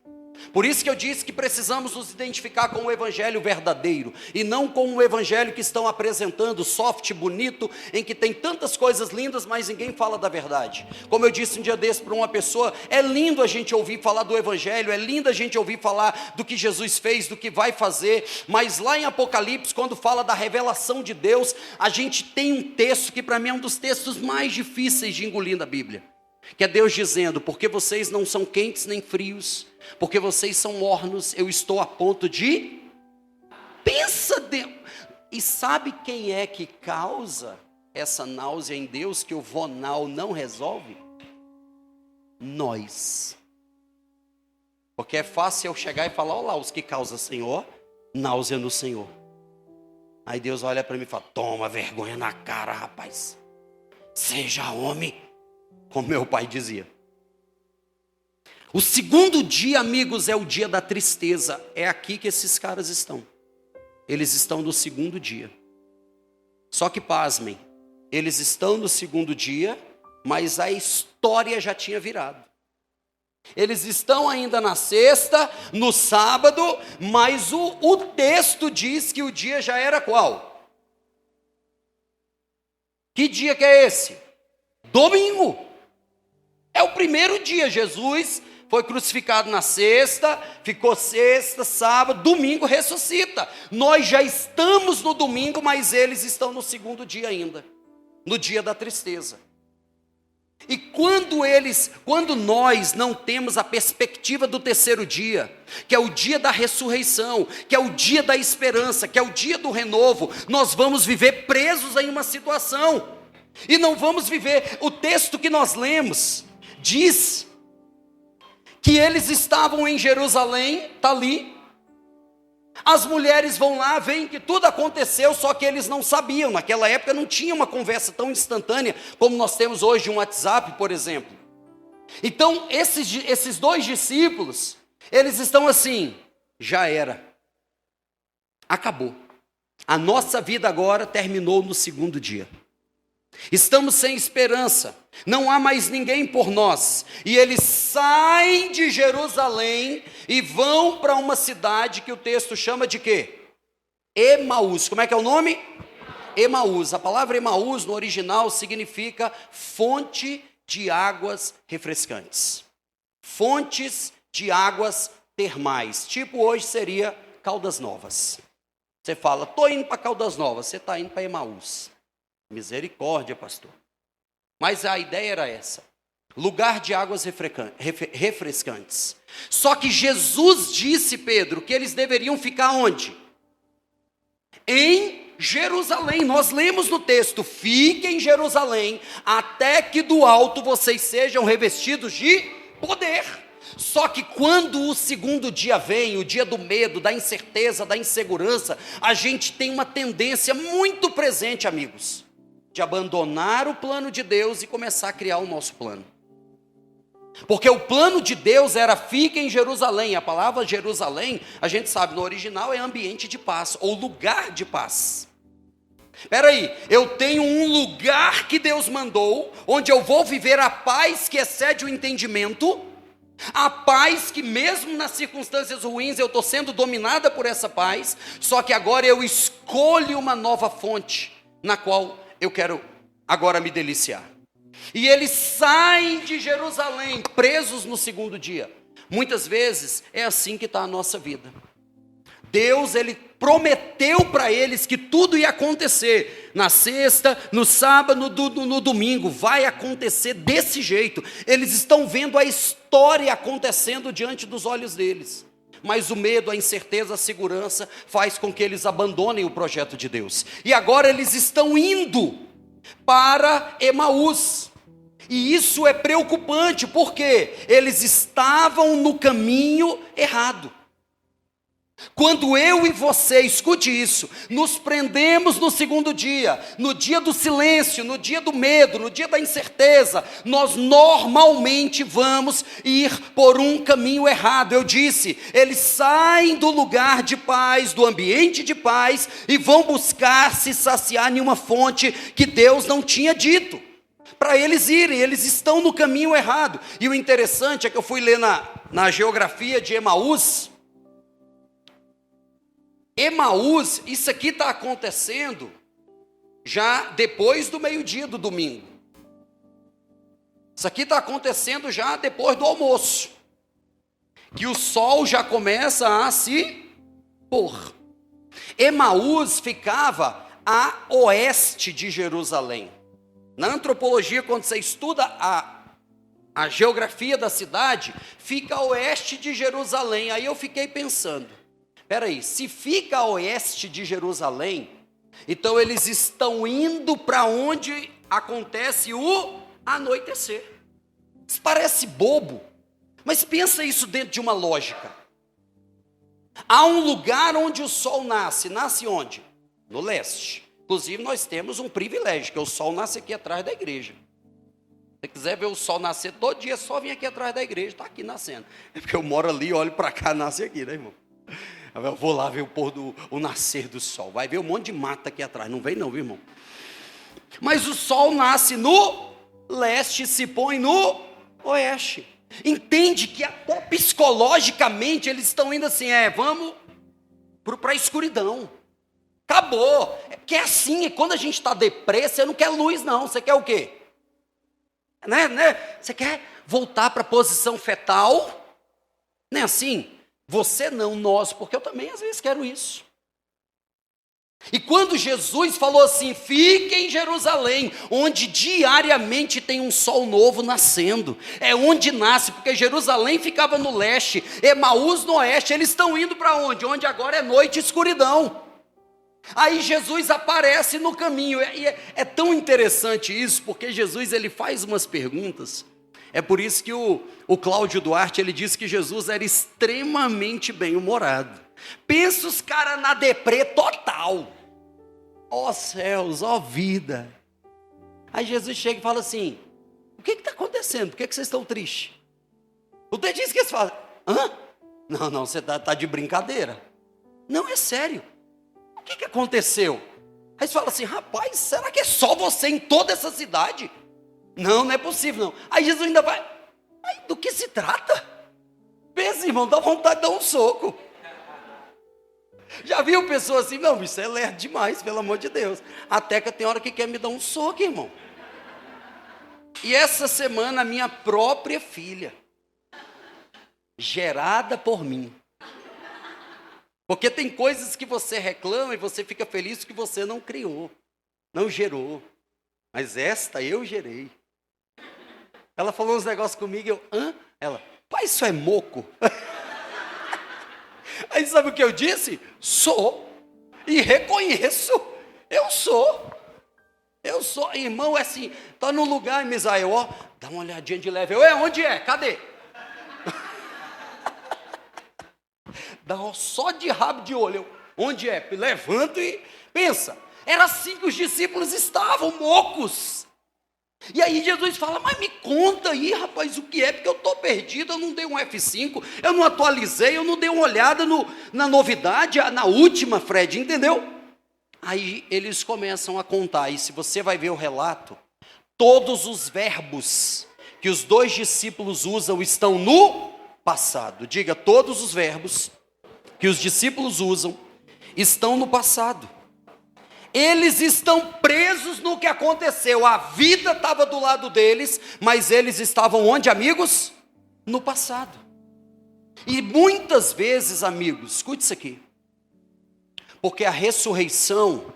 A: Por isso que eu disse que precisamos nos identificar com o evangelho verdadeiro e não com o evangelho que estão apresentando, soft, bonito, em que tem tantas coisas lindas, mas ninguém fala da verdade. Como eu disse um dia desse para uma pessoa, é lindo a gente ouvir falar do evangelho, é lindo a gente ouvir falar do que Jesus fez, do que vai fazer, mas lá em Apocalipse, quando fala da revelação de Deus, a gente tem um texto que para mim é um dos textos mais difíceis de engolir na Bíblia, que é Deus dizendo, porque vocês não são quentes nem frios, porque vocês são mornos, eu estou a ponto de... Pensa, Deus. E sabe quem é que causa essa náusea em Deus que o vonal não resolve? Nós. Porque é fácil eu chegar e falar, olha lá, os que causam Senhor, náusea no Senhor. Aí Deus olha para mim e fala, toma vergonha na cara, rapaz. Seja homem, como meu pai dizia. O segundo dia, amigos, é o dia da tristeza. É aqui que esses caras estão. Eles estão no segundo dia. Só que pasmem, Eles estão no segundo dia, mas a história já tinha virado. Eles estão ainda na sexta, no sábado, mas o texto diz que o dia já era qual? Que dia que é esse? Domingo. É o primeiro dia. Jesus foi crucificado na sexta, ficou sexta, sábado, domingo ressuscita. Nós já estamos no domingo, mas eles estão no segundo dia ainda, no dia da tristeza. E quando nós não temos a perspectiva do terceiro dia, que é o dia da ressurreição, que é o dia da esperança, que é o dia do renovo, nós vamos viver presos em uma situação, e não vamos viver. O texto que nós lemos diz que eles estavam em Jerusalém, está ali. As mulheres vão lá, veem que tudo aconteceu, só que eles não sabiam. Naquela época não tinha uma conversa tão instantânea como nós temos hoje um WhatsApp, por exemplo. Então, esses dois discípulos, eles estão assim: já era, acabou. A nossa vida agora terminou no segundo dia. Estamos sem esperança, não há mais ninguém por nós. E eles saem de Jerusalém e vão para uma cidade que o texto chama de quê? Emaús. Como é que é o nome? Emaús. A palavra Emaús no original significa fonte de águas refrescantes. Fontes de águas termais. Tipo hoje seria Caldas Novas. Você fala, estou indo para Caldas Novas, você está indo para Emaús. Misericórdia, pastor. Mas a ideia era essa: lugar de águas refrescantes. Só que Jesus disse, Pedro, que eles deveriam ficar onde? Em Jerusalém. Nós lemos no texto: fiquem em Jerusalém, até que do alto vocês sejam revestidos de poder. Só que quando o segundo dia vem, o dia do medo, da incerteza, da insegurança, a gente tem uma tendência muito presente, amigos, de abandonar o plano de Deus e começar a criar o nosso plano. Porque o plano de Deus era fique em Jerusalém. A palavra Jerusalém, a gente sabe, no original é ambiente de paz, ou lugar de paz. Espera aí, eu tenho um lugar que Deus mandou, onde eu vou viver a paz que excede o entendimento, a paz que mesmo nas circunstâncias ruins eu estou sendo dominada por essa paz, só que agora eu escolho uma nova fonte, na qual eu quero agora me deliciar. E eles saem de Jerusalém, presos no segundo dia. Muitas vezes é assim que está a nossa vida. Deus, Ele prometeu para eles que tudo ia acontecer. Na sexta, no sábado, no domingo. Vai acontecer desse jeito. Eles estão vendo a história acontecendo diante dos olhos deles. Mas o medo, a incerteza, a segurança faz com que eles abandonem o projeto de Deus. E agora eles estão indo para Emaús. E isso é preocupante, porque eles estavam no caminho errado. Quando eu e você, escute isso, nos prendemos no segundo dia, no dia do silêncio, no dia do medo, no dia da incerteza, nós normalmente vamos ir por um caminho errado. Eu disse, eles saem do lugar de paz, do ambiente de paz, e vão buscar se saciar em uma fonte que Deus não tinha dito para eles irem. Eles estão no caminho errado. E o interessante é que eu fui ler na geografia de Emaús. Emaús, isso aqui está acontecendo já depois do meio-dia do domingo. Isso aqui está acontecendo já depois do almoço, que o sol já começa a se pôr. Emaús ficava a oeste de Jerusalém. Na antropologia, quando você estuda a geografia da cidade, fica a oeste de Jerusalém. Aí eu fiquei pensando, espera aí, se fica a oeste de Jerusalém, então eles estão indo para onde acontece o anoitecer. Isso parece bobo, mas pensa isso dentro de uma lógica. Há um lugar onde o sol nasce. Nasce onde? No leste. Inclusive nós temos um privilégio, que o sol nasce aqui atrás da igreja. Se você quiser ver o sol nascer todo dia, é só vir aqui atrás da igreja, está aqui nascendo. É porque eu moro ali, olho para cá, nasce aqui, né, irmão? Eu vou lá ver o nascer do sol. Vai ver um monte de mata aqui atrás. Não vem não, viu, irmão? Mas o sol nasce no leste e se põe no oeste. Entende que até psicologicamente eles estão indo assim, vamos para a escuridão. Acabou. Que é assim, quando a gente está deprê, você não quer luz não, você quer o quê? Né? Você quer voltar para a posição fetal? Não é assim? Você não, nós, porque eu também às vezes quero isso. E quando Jesus falou assim, fique em Jerusalém, onde diariamente tem um sol novo nascendo, é onde nasce, porque Jerusalém ficava no leste, Emaús no oeste, eles estão indo para onde? Onde agora é noite e escuridão. Aí Jesus aparece no caminho, e é tão interessante isso, porque Jesus ele faz umas perguntas. É por isso que o Cláudio Duarte, ele disse que Jesus era extremamente bem-humorado. Pensa os caras na deprê total. Ó céus, ó vida. Aí Jesus chega e fala assim, o que está acontecendo? Por que vocês estão tristes? O texto diz que eles falam, hã? Não, você tá de brincadeira. Não, é sério. O que aconteceu? Aí você fala assim, rapaz, será que é só você em toda essa cidade? Não é possível não. Aí Jesus ainda vai, do que se trata? Pensa, irmão, dá vontade de dar um soco. Já viu pessoas assim, não, isso é lerdo demais, pelo amor de Deus. Até que tem hora que quer me dar um soco, irmão. E essa semana a minha própria filha, gerada por mim. Porque tem coisas que você reclama e você fica feliz que você não criou, não gerou. Mas esta eu gerei. Ela falou uns negócios comigo, eu, hã? Ela, pai, isso é moco? Aí sabe o que eu disse? Sou. E reconheço. Eu sou. Irmão, é assim, tá num lugar em Misael, ó, dá uma olhadinha de leve. Onde é? Cadê? Dá só de rabo de olho. Onde é? Levanto e pensa. Era assim que os discípulos estavam, mocos. E aí Jesus fala, mas me conta aí, rapaz, o que é? Porque eu estou perdido, eu não dei um F5, eu não atualizei, eu não dei uma olhada na novidade, na última, Fred, entendeu? Aí eles começam a contar, e se você vai ver o relato, todos os verbos que os dois discípulos usam estão no passado. Diga, todos os verbos que os discípulos usam estão no passado. Eles estão presos no que aconteceu. A vida estava do lado deles, mas eles estavam onde, amigos? No passado. E muitas vezes, amigos, escute isso aqui. Porque a ressurreição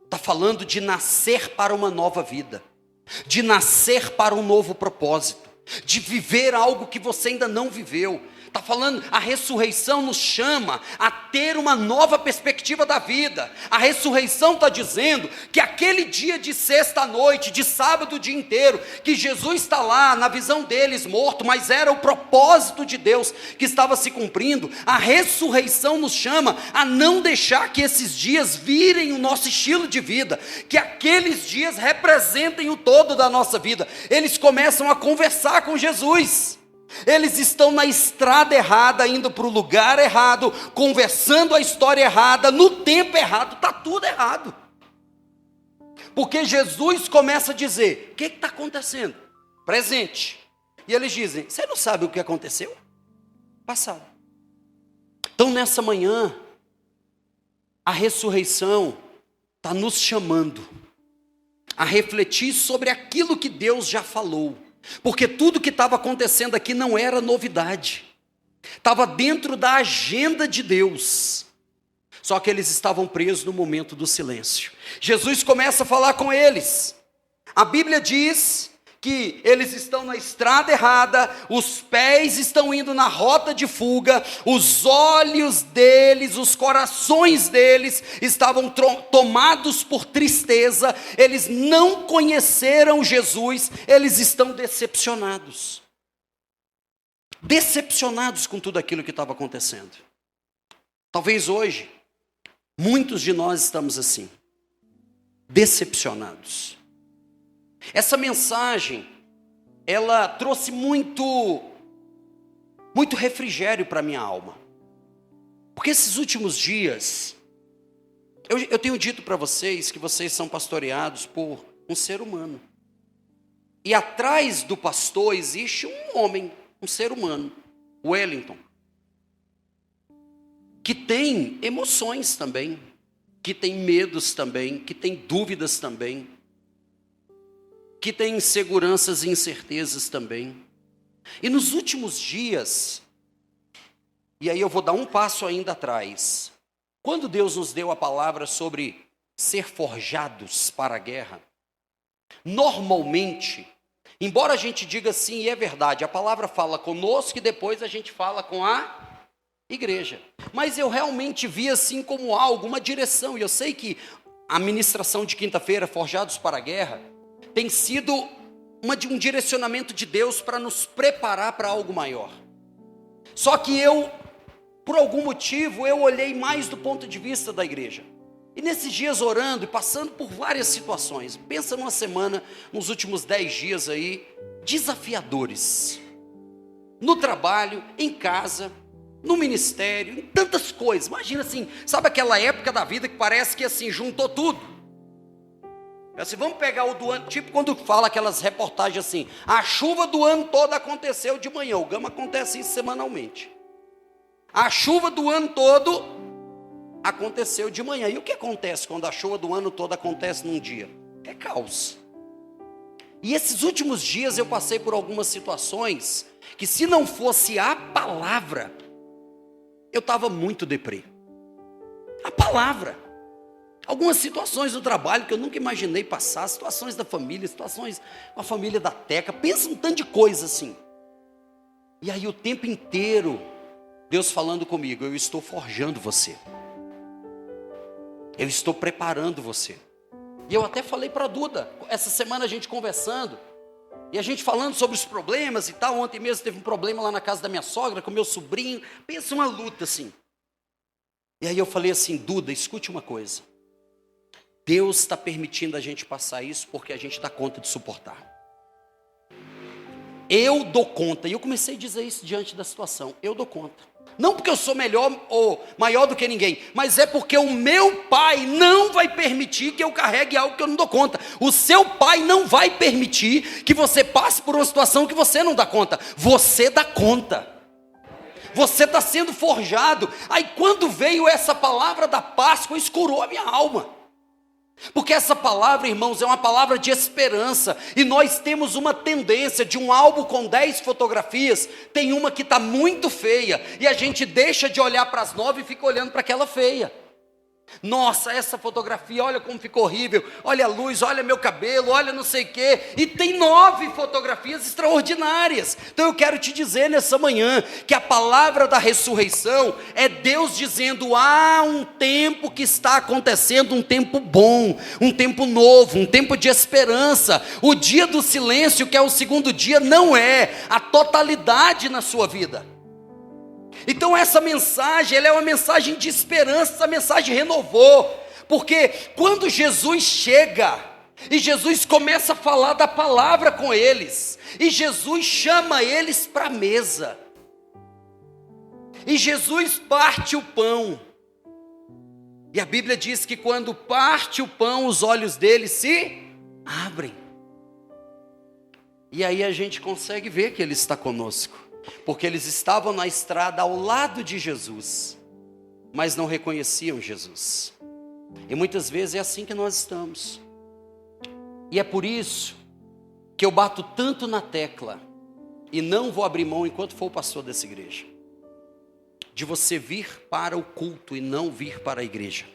A: está falando de nascer para uma nova vida, de nascer para um novo propósito, de viver algo que você ainda não viveu. Está falando, a ressurreição nos chama a ter uma nova perspectiva da vida. A ressurreição está dizendo que aquele dia de sexta-noite, de sábado o dia inteiro, que Jesus está lá, na visão deles, morto, mas era o propósito de Deus que estava se cumprindo. A ressurreição nos chama a não deixar que esses dias virem o nosso estilo de vida, que aqueles dias representem o todo da nossa vida. Eles começam a conversar com Jesus. Eles estão na estrada errada, indo para o lugar errado, conversando a história errada, no tempo errado, está tudo errado. Porque Jesus começa a dizer, o que está acontecendo? Presente. E eles dizem, você não sabe o que aconteceu? Passado. Então nessa manhã, a ressurreição está nos chamando a refletir sobre aquilo que Deus já falou. Porque tudo que estava acontecendo aqui não era novidade, estava dentro da agenda de Deus, só que eles estavam presos no momento do silêncio. Jesus começa a falar com eles, a Bíblia diz que eles estão na estrada errada, os pés estão indo na rota de fuga, os olhos deles, os corações deles estavam tomados por tristeza, eles não conheceram Jesus, eles estão decepcionados com tudo aquilo que estava acontecendo. Talvez hoje, muitos de nós estamos assim, decepcionados. Essa mensagem, ela trouxe muito refrigério para a minha alma. Porque esses últimos dias, eu tenho dito para vocês que vocês são pastoreados por um ser humano. E atrás do pastor existe um homem, um ser humano, Wellington, que tem emoções também, que tem medos também, que tem dúvidas também, que tem inseguranças e incertezas também. E nos últimos dias, e aí eu vou dar um passo ainda atrás, quando Deus nos deu a palavra sobre ser forjados para a guerra, normalmente, embora a gente diga sim, e é verdade, a palavra fala conosco e depois a gente fala com a igreja. Mas eu realmente vi assim como algo, uma direção, e eu sei que a ministração de quinta-feira, Forjados para a Guerra, tem sido um direcionamento de Deus para nos preparar para algo maior. Só que por algum motivo, eu olhei mais do ponto de vista da igreja. E nesses dias orando e passando por várias situações, pensa numa semana, nos últimos 10 dias aí, desafiadores. No trabalho, em casa, no ministério, em tantas coisas. Imagina assim, sabe aquela época da vida que parece que assim, juntou tudo? Assim, vamos pegar o do ano, tipo quando fala aquelas reportagens assim, a chuva do ano todo aconteceu de manhã, o Gama acontece isso semanalmente. A chuva do ano todo aconteceu de manhã. E o que acontece quando a chuva do ano todo acontece num dia? É caos. E esses últimos dias eu passei por algumas situações que se não fosse a palavra, eu estava muito deprê. A palavra. Algumas situações do trabalho que eu nunca imaginei passar, situações da família, situações com a família da Teca, pensa um tanto de coisa assim. E aí o tempo inteiro, Deus falando comigo, eu estou forjando você. Eu estou preparando você. E eu até falei para a Duda, essa semana a gente conversando, e a gente falando sobre os problemas e tal. Ontem mesmo teve um problema lá na casa da minha sogra, com meu sobrinho. Pensa uma luta assim. E aí eu falei assim, Duda, escute uma coisa. Deus está permitindo a gente passar isso porque a gente dá conta de suportar. Eu dou conta. E eu comecei a dizer isso diante da situação. Eu dou conta. Não porque eu sou melhor ou maior do que ninguém, mas é porque o meu pai não vai permitir que eu carregue algo que eu não dou conta. O seu pai não vai permitir que você passe por uma situação que você não dá conta. Você dá conta. Você está sendo forjado. Aí quando veio essa palavra da Páscoa, escurou a minha alma. Porque essa palavra, irmãos, é uma palavra de esperança. E nós temos uma tendência de um álbum com 10 fotografias, tem uma que está muito feia, e a gente deixa de olhar para as 9 e fica olhando para aquela feia. Nossa, essa fotografia, olha como ficou horrível, olha a luz, olha meu cabelo, olha não sei o quê, e tem 9 fotografias extraordinárias. Então eu quero te dizer nessa manhã, que a palavra da ressurreição, é Deus dizendo, há um tempo que está acontecendo, um tempo bom, um tempo novo, um tempo de esperança. O dia do silêncio, que é o segundo dia, não é a totalidade na sua vida. Então essa mensagem, ela é uma mensagem de esperança, essa mensagem renovou, porque quando Jesus chega, e Jesus começa a falar da palavra com eles, e Jesus chama eles para a mesa, e Jesus parte o pão, e a Bíblia diz que quando parte o pão, os olhos deles se abrem, e aí a gente consegue ver que Ele está conosco. Porque eles estavam na estrada ao lado de Jesus, mas não reconheciam Jesus. E muitas vezes é assim que nós estamos. E é por isso que eu bato tanto na tecla, e não vou abrir mão enquanto for o pastor dessa igreja, de você vir para o culto e não vir para a igreja.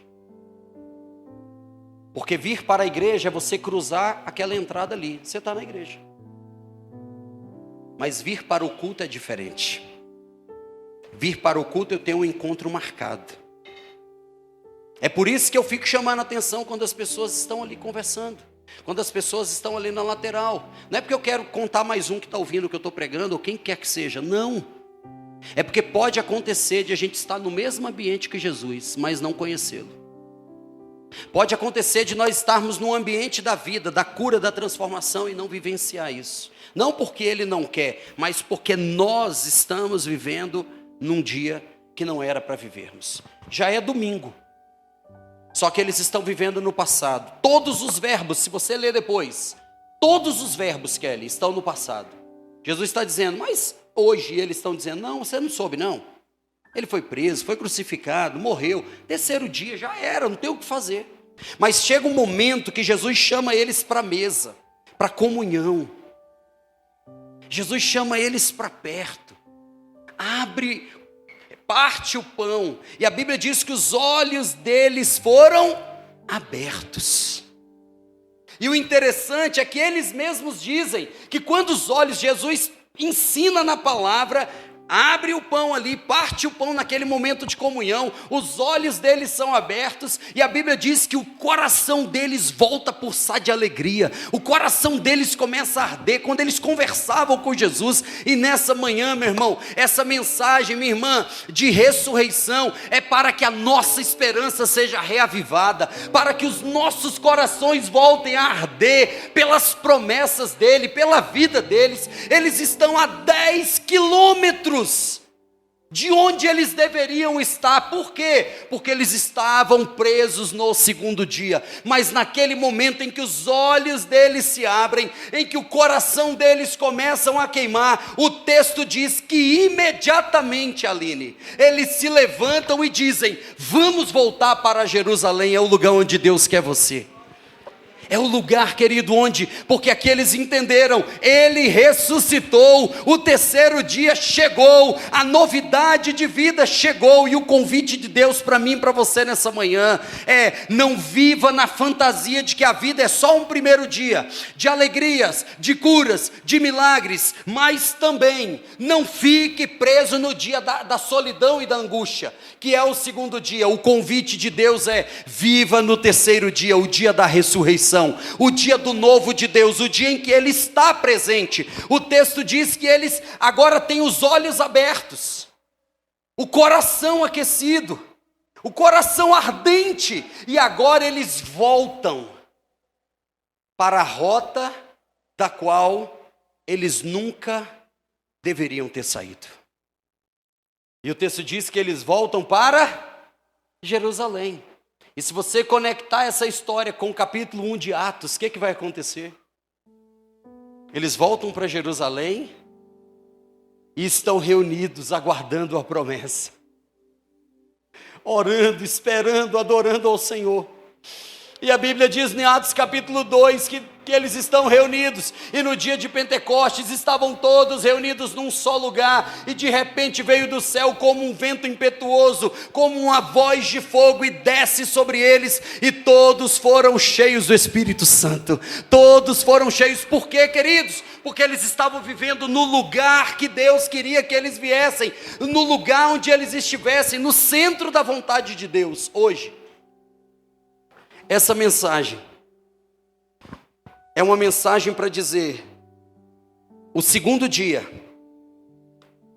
A: Porque vir para a igreja é você cruzar aquela entrada ali, você está na igreja. Mas vir para o culto é diferente. Vir para o culto eu tenho um encontro marcado. É por isso que eu fico chamando a atenção quando as pessoas estão ali conversando. Quando as pessoas estão ali na lateral. Não é porque eu quero contar mais um que está ouvindo o que eu estou pregando, ou quem quer que seja. Não. É porque pode acontecer de a gente estar no mesmo ambiente que Jesus, mas não conhecê-lo. Pode acontecer de nós estarmos no ambiente da vida, da cura, da transformação e não vivenciar isso. Não porque Ele não quer, mas porque nós estamos vivendo num dia que não era para vivermos. Já é domingo. Só que eles estão vivendo no passado. Todos os verbos, se você ler depois, todos os verbos, Kelly, estão no passado. Jesus está dizendo, mas hoje eles estão dizendo, não, você não soube não. Ele foi preso, foi crucificado, morreu. Terceiro dia já era, não tem o que fazer. Mas chega um momento que Jesus chama eles para a mesa, para comunhão. Jesus chama eles para perto. Abre, parte o pão. E a Bíblia diz que os olhos deles foram abertos. E o interessante é que eles mesmos dizem que quando os olhos, Jesus ensina na palavra, abre o pão ali, parte o pão naquele momento de comunhão, os olhos deles são abertos, e a Bíblia diz que o coração deles volta a pulsar de alegria, o coração deles começa a arder, quando eles conversavam com Jesus. E nessa manhã, meu irmão, essa mensagem, minha irmã, de ressurreição, é para que a nossa esperança seja reavivada, para que os nossos corações voltem a arder, pelas promessas dele, pela vida deles. Eles estão a 10 quilômetros de onde eles deveriam estar. Por quê? Porque eles estavam presos no segundo dia. Mas naquele momento em que os olhos deles se abrem, em que o coração deles começam a queimar, o texto diz que imediatamente, Aline, eles se levantam e dizem, vamos voltar para Jerusalém, é o lugar onde Deus quer você. É o lugar, querido, onde, porque aqui eles entenderam, ele ressuscitou, o terceiro dia chegou, a novidade de vida chegou, e o convite de Deus para mim e para você nessa manhã é, não viva na fantasia de que a vida é só um primeiro dia, de alegrias, de curas, de milagres, mas também não fique preso no dia da solidão e da angústia, que é o segundo dia. O convite de Deus é, viva no terceiro dia, o dia da ressurreição, o dia do novo de Deus, o dia em que Ele está presente. O texto diz que eles agora têm os olhos abertos, o coração aquecido, o coração ardente, e agora eles voltam para a rota da qual eles nunca deveriam ter saído. E o texto diz que eles voltam para Jerusalém. E se você conectar essa história com o capítulo 1 de Atos, o que vai acontecer? Eles voltam para Jerusalém e estão reunidos, aguardando a promessa, orando, esperando, adorando ao Senhor. E a Bíblia diz em Atos capítulo 2 que eles estão reunidos, e no dia de Pentecostes estavam todos reunidos num só lugar, e de repente veio do céu como um vento impetuoso, como uma voz de fogo, e desce sobre eles, e todos foram cheios do Espírito Santo. Todos foram cheios. Por quê, queridos? Porque eles estavam vivendo no lugar que Deus queria que eles viessem, no lugar onde eles estivessem, no centro da vontade de Deus. Hoje, essa mensagem é uma mensagem para dizer, o segundo dia,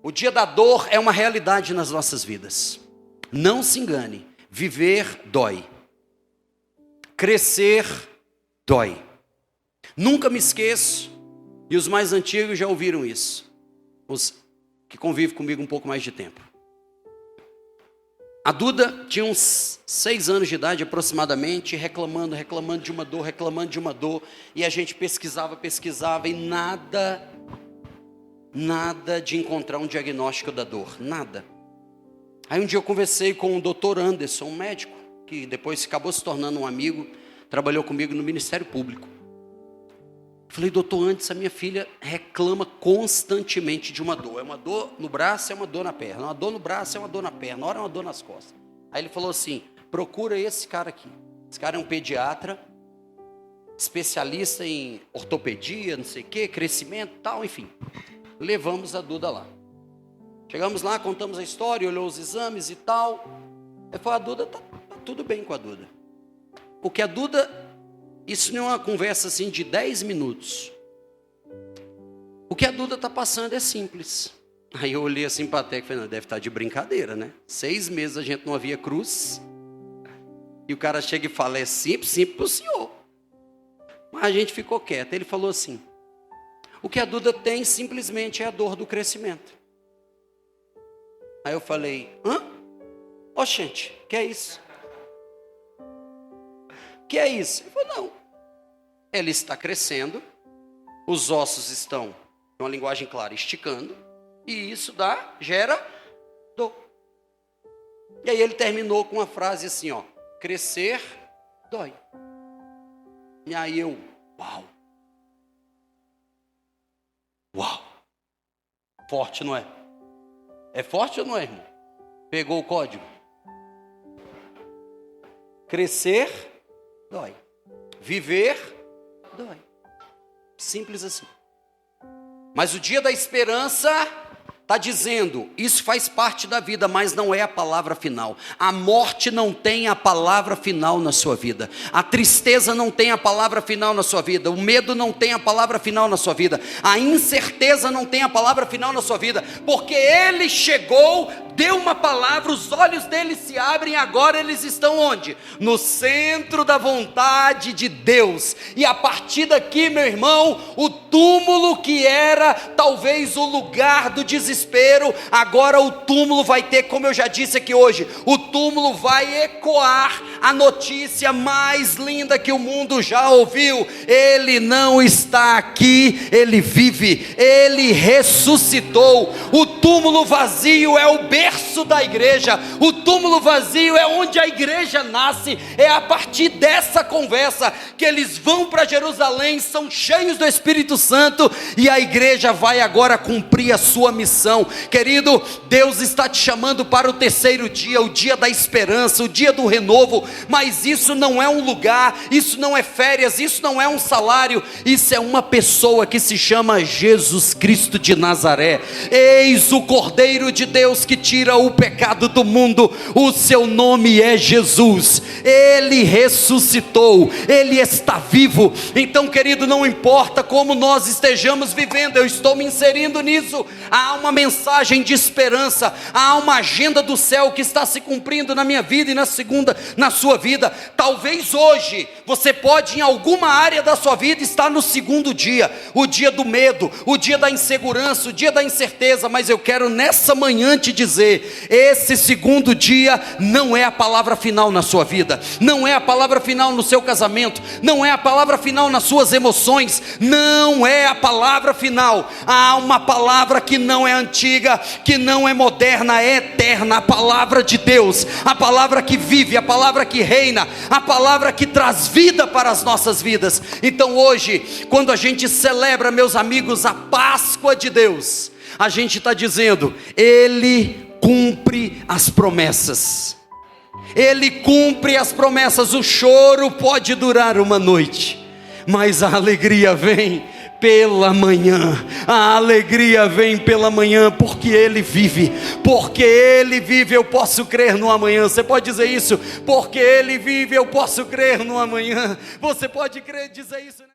A: o dia da dor é uma realidade nas nossas vidas. Não se engane, viver dói, crescer dói. Nunca me esqueço, e os mais antigos já ouviram isso, os que convivem comigo um pouco mais de tempo. A Duda tinha uns 6 anos de idade aproximadamente, reclamando de uma dor, e a gente pesquisava, e nada de encontrar um diagnóstico da dor, nada. Aí um dia eu conversei com o Dr. Anderson, um médico, que depois acabou se tornando um amigo, trabalhou comigo no Ministério Público. Falei, doutor, antes a minha filha reclama constantemente de uma dor. É uma dor no braço, é uma dor na perna. Uma dor no braço, é uma dor na perna. Na hora é uma dor nas costas. Aí ele falou assim, procura esse cara aqui. Esse cara é um pediatra, especialista em ortopedia, não sei o quê, crescimento e tal, enfim. Levamos a Duda lá. Chegamos lá, contamos a história, olhou os exames e tal. Ele falou, a Duda, tá tudo bem com a Duda. Porque a Duda... Isso não é uma conversa assim de 10 minutos. O que a Duda está passando é simples. Aí eu olhei assim para a Teca e falei, não, deve estar de brincadeira, né? 6 meses a gente não havia cruz. E o cara chega e fala, é simples para o senhor. Mas a gente ficou quieto. Ele falou assim, o que a Duda tem simplesmente é a dor do crescimento. Aí eu falei, hã? Ó, gente, que é isso? que é isso? Ele falou, não, ele está crescendo, os ossos estão, em uma linguagem clara, esticando, e isso gera dor. E aí ele terminou com uma frase assim, ó, crescer dói. E aí eu, uau. Uau. Forte, não é? É forte ou não é, irmão? Pegou o código? Crescer dói. Viver dói. Simples assim. Mas o dia da esperança está dizendo, isso faz parte da vida, mas não é a palavra final. A morte não tem a palavra final na sua vida. A tristeza não tem a palavra final na sua vida. O medo não tem a palavra final na sua vida. A incerteza não tem a palavra final na sua vida. Porque Ele chegou, deu uma palavra, os olhos deles se abrem, agora eles estão onde? No centro da vontade de Deus. E a partir daqui, meu irmão, o túmulo que era talvez o lugar do desespero, agora o túmulo vai ter, como eu já disse aqui hoje, o túmulo vai ecoar a notícia mais linda que o mundo já ouviu. Ele não está aqui, Ele vive, Ele ressuscitou. O túmulo vazio é o berço da igreja, o túmulo vazio é onde a igreja nasce. É a partir dessa conversa que eles vão para Jerusalém, são cheios do Espírito Santo, e a igreja vai agora cumprir a sua missão. Querido, Deus está te chamando para o terceiro dia, o dia da esperança, o dia do renovo. Mas isso não é um lugar, isso não é férias, isso não é um salário, isso é uma pessoa que se chama Jesus Cristo de Nazaré. Eis o Cordeiro de Deus que tira o pecado do mundo. O seu nome é Jesus. Ele ressuscitou, Ele está vivo. Então, querido, não importa como nós estejamos vivendo, eu estou me inserindo nisso. Há uma mensagem de esperança, há uma agenda do céu que está se cumprindo na minha vida e na sua vida. Talvez hoje você pode, em alguma área da sua vida, estar no segundo dia, o dia do medo, o dia da insegurança, o dia da incerteza. Mas eu quero nessa manhã te dizer, esse segundo dia não é a palavra final na sua vida, não é a palavra final no seu casamento, não é a palavra final nas suas emoções, não é a palavra final. Há uma palavra que não é antiga, que não é moderna, é eterna, a palavra de Deus, a palavra que vive, a palavra que reina, a palavra que traz vida para as nossas vidas. Então hoje, quando a gente celebra, meus amigos, a Páscoa de Deus, a gente está dizendo, Ele cumpre as promessas. Ele cumpre as promessas. O choro pode durar uma noite, mas a alegria vem pela manhã. A alegria vem pela manhã, porque Ele vive. Porque Ele vive, eu posso crer no amanhã. Você pode dizer isso? Porque Ele vive, eu posso crer no amanhã. Você pode crer, dizer isso?